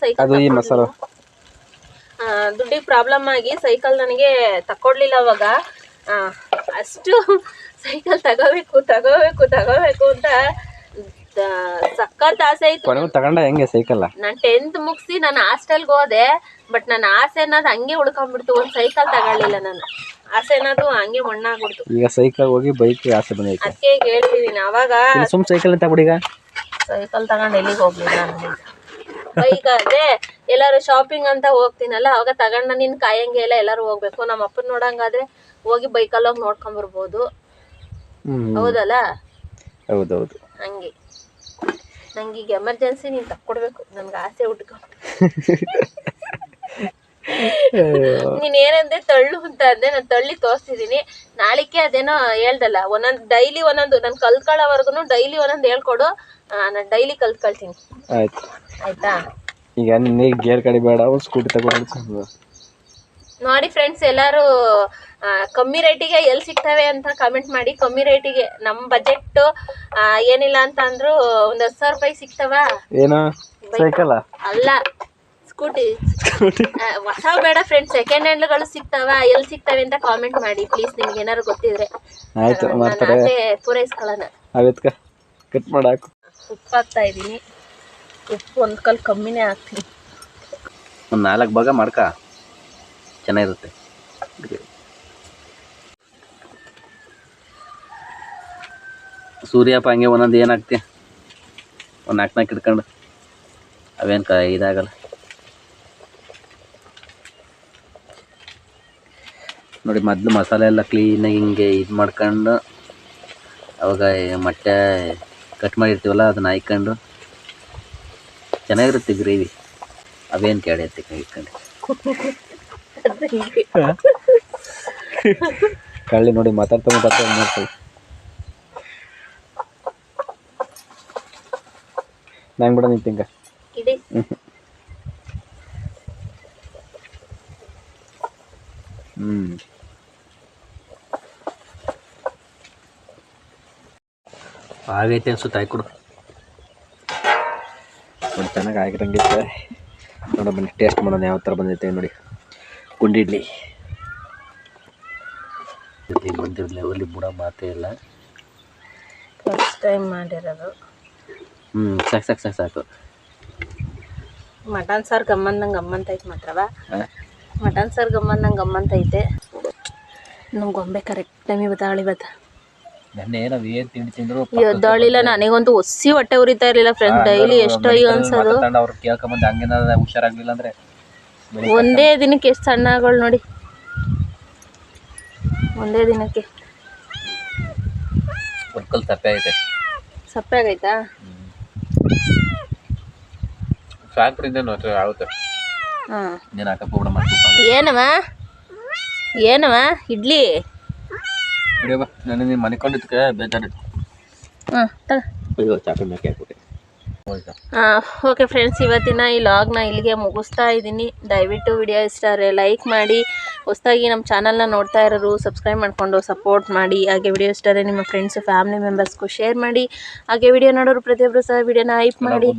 ದುಡ್ಡಿಗೆ ಪ್ರಾಬ್ಲಮ್ ಆಗಿ ಸೈಕಲ್ ನನಗೆ ತಕ್ಕೊಡ್ಲಿಲ್ಲ ಅವಾಗ. ಅಷ್ಟು ಸೈಕಲ್ ತಗೋಬೇಕು ಅಂತ ಸಖತ್ ಆಸೆ ಇತ್ತು. ತಗೊಂಡ ಹೆಂಗೆ ಸೈಕಲ್? ನಾನು 10th ಮುಗಿಸಿ ನಾನು ಹಾಸ್ಟೆಲ್ಗೆ ಹೋದೆ. ಬಟ್ ನನ್ನ ಆಸೆ ಅನ್ನೋದು ಹಂಗೆ ಉಳ್ಕೊಂಡ್ಬಿಡ್ತು. ಒಂದು ಸೈಕಲ್ ತಗೊಳ್ಳಿಲ್ಲ ನಾನು, ಆಸೆ ಅನ್ನೋದು ಹಂಗೆ ಮಣ್ಣಾಗ್ಬಿಡ್ತು. ಈಗ ಸೈಕಲ್ ಹೋಗಿ ಬೈಕ್ ಆಸೆ ಬಂದೈತೆ. ಅದಕ್ಕೆ ಹೇಳ್ತಿದ್ದೀನಿ ಅವಾಗ ಸೈಕಲ್ ತಗೊಬಿಡಿ. ಈಗ ಸೈಕಲ್ ತಗೊಂಡು ಎಲ್ಲಿಗೆ ಹೋಗ್ಲಿ ನಾನು. ಬೈಕ್ ಅದೇ ಎಲ್ಲಾರು ಶಾಪಿಂಗ್ ಅಂತ ಹೋಗ್ತೀನಲ್ಲ ಅವಾಗ ತಗೊಂಡ ನಿನ್ ಕಾಯಂಗೆ ಎಲ್ಲ ಎಲ್ಲಾರು ಹೋಗ್ಬೇಕು. ನಮ್ಮ ಅಪ್ಪನ ನೋಡಂಗಾದ್ರೆ ಹೋಗಿ ಬೈಕಲ್ಲಿ ಹೋಗಿ ನೋಡ್ಕೊಂಬರ್ಬೋದು. ಹೌದಲ್ಲ? ಹೌದೌದು. ಹಂಗೆ ನಂಗೆ ಈಗ ಎಮರ್ಜೆನ್ಸಿ ನೀನು ತಕ್ಕೊಡ್ಬೇಕು, ನನ್ಗೆ ಆಸೆ ಉಟ್ಕೊಂಡು. ನೀನ್ ಏನಂದ್ರೆ ತಳ್ಳು ಅಂತ ಅಂದೆ, ನಾನು ತಳ್ಳಿ ತೋರಿಸ್ತಿದ್ದೀನಿ. ನಾಳಿಕೆ ಅದೇನೋ ಹೇಳ್ದಲ್ಲ, ಡೈಲಿ ಒಂದೊಂದು ನಾನು ಕಲ್ತ್ಕೊಳ್ಳೋವರೆಗೂ ಡೈಲಿ ಒಂದೊಂದು ಹೇಳ್ಕೊಡು, ನಾನು ಡೈಲಿ ಕಲ್ತ್ಕೊಳ್ತೀನಿ. ಆಯ್ತಾ? ಈಗ ಗೇರ್ ಕಡೆ ಬೇಡ, ಸ್ಕೂಟಿ ತಗೊಂಡು ನೋಡಿ ಫ್ರೆಂಡ್ಸ್, ಎಲ್ಲರೂ ಕಮ್ಮಿ ರೇಟಿಗೆ ಎಲ್ಲಿ ಸಿಗ್ತವೆ ಅಂತ ಕಮೆಂಟ್ ಮಾಡಿ. ಕಮ್ಮಿ ರೇಟಿಗೆ ನಮ್ಮ ಬಜೆಟ್ ಏನಿಲ್ಲ ಅಂತ ಅಂದ್ರು ಒಂದು 10,000 ರೂಪಾಯಿ ಸಿಗ್ತವ. ಏನೋ ಸೈಕಲ್ ಅಲ್ಲ, ಸ್ಕೂಟಿ ಹೊಸ ಬೇಡ ಫ್ರೆಂಡ್ಸ್, ಸೆಕೆಂಡ್ ಹ್ಯಾಂಡ್ಗಳು ಸಿಗ್ತಾವ. ಎಲ್ಲಿ ಸಿಗ್ತವೆ ಅಂತ ಕಾಮೆಂಟ್ ಮಾಡಿ ಪ್ಲೀಸ್, ನಿಮ್ಗೆ ಏನಾರು ಗೊತ್ತಿದ್ರೆ. ಆಸೆ ಪೂರೈಸ್ಕೊಳ್ಳೋಣ. ಕಟ್ ಮಾಡಾಕು. ಉಪ್ಪು ಹಾಕ್ತಾ ಇದ್ದೀನಿ. ಉಪ್ಪು ಒಂದು ಕಲ್ ಕಮ್ಮಿನೇ ಹಾಕ್ತೀನಿ. ಒಂದು 4 ಭಾಗ ಮಾಡ್ಕ, ಚೆನ್ನಾಗಿರುತ್ತೆ. ಸೂರ್ಯಪ್ಪ ಹಂಗೆ ಒಂದೊಂದು ಏನಾಗ್ತಿ, ಒಂದು 4 ಇಟ್ಕೊಂಡು ಅವೇನು ಇದಾಗಲ್ಲ ನೋಡಿ. ಮೊದಲು ಮಸಾಲೆ ಎಲ್ಲ ಕ್ಲೀನಾಗಿ ಹಿಂಗೆ ಇದು ಮಾಡ್ಕೊಂಡು ಅವಾಗ ಮೊಟ್ಟೆ ಕಟ್ ಮಾಡಿರ್ತೀವಲ್ಲ ಅದನ್ನ ಹಾಕ್ಕೊಂಡು ಚೆನ್ನಾಗಿರುತ್ತೆ ಗ್ರೇವಿ. ಅವೇನು ಕೆಡೈತೆ ಕೈ ಇಟ್ಕೊಂಡು ಕಳ್ಳಿ ನೋಡಿ ಮಾತಾಡ್ತಾ ಮಾಡ್ತೀವಿ. ನಂಗೆ ಬಿಡ ನಿಂತಿಂಗ ಆಗೈತೆ ಅನ್ಸುತ್ತೆ. ಆಯ್ಕೊಡು ನೋಡಿ, ಚೆನ್ನಾಗಿ ಆಗಿರಂಗೈತೆ. ನೋಡ ಬನ್ನಿ ಟೇಸ್ಟ್ ಮಾಡೋಣ ಯಾವ ಥರ ಬಂದೈತೆ ನೋಡಿ. ಗುಂಡಿ ಇಡ್ಲಿ ಬಂದಿರಲಿ ಅವಲ್ಲಿ ಬುಡ ಮಾತೇ ಇಲ್ಲ. ಫಸ್ಟ್ ಟೈಮ್ ಮಾಡಿರೋದು. ಸಾಕು. ಮಟನ್ ಸಾರು ಗಮ್ಮಂದಂಗೆ ಗಮ್ಮಂತೈತೆ ಮಾತ್ರವ. ಮಟನ್ ಸಾರು ಗಮ್ಮಂದಂಗೆ ಗಮ್ಮಂತೈತೆ. ನಮ್ಮ ಗೊಂಬೆ ಕರೆಕ್ಟ್ ಟೈಮಿಗೆ ಬತ್ತಾಳಿವತ್ತು. ಎದ್ದಾಳಿಲ್ಲ, ನನಗಂತೂ ಒಸಿ ಹೊಟ್ಟೆ ಉರಿತಾ ಇರಲಿಲ್ಲ ಫ್ರೆಂಡ್ಸ್. ಡೈಲಿ ಎಷ್ಟೋ ಅನ್ಸೋದು. ಹುಷಾರಾಗ್ಲಿಲ್ಲ ಅಂದ್ರೆ ಒಂದೇ ದಿನಕ್ಕೆ ಎಷ್ಟು ಸಣ್ಣ ಆಗೋಳು ನೋಡಿ. ಒಂದೇ ದಿನಕ್ಕೆ ಸಪ್ಪೆ ಆಗೈತಾ? ಏನವ ಇಡ್ಲಿ ನಾನು ಮನೆ ಕೊಂಡಿದ್ಕೆ ಬೇಜಾರಿತ್ತು. ಓಕೆ ಫ್ರೆಂಡ್ಸ್, ಇವತ್ತಿನ ಈ ಲಾಗ್ನ ಇಲ್ಲಿಗೆ ಮುಗಿಸ್ತಾ ಇದ್ದೀನಿ. ದಯವಿಟ್ಟು ವಿಡಿಯೋ ಇಷ್ಟ ಆದರೆ ಲೈಕ್ ಮಾಡಿ, ಹೊಸದಾಗಿ ನಮ್ಮ ಚಾನಲ್ನ ನೋಡ್ತಾ ಇರೋರು ಸಬ್ಸ್ಕ್ರೈಬ್ ಮಾಡಿಕೊಂಡು ಸಪೋರ್ಟ್ ಮಾಡಿ. ಹಾಗೆ ವಿಡಿಯೋ ಇಷ್ಟ ಆದರೆ ನಿಮ್ಮ ಫ್ರೆಂಡ್ಸು ಫ್ಯಾಮಿಲಿ ಮೆಂಬರ್ಸ್ಗೂ ಶೇರ್ ಮಾಡಿ. ಹಾಗೆ ವಿಡಿಯೋ ನೋಡೋರು ಪ್ರತಿಯೊಬ್ಬರು ಸಹ ವಿಡಿಯೋನ ಹೈಪ್ ಮಾಡಿ.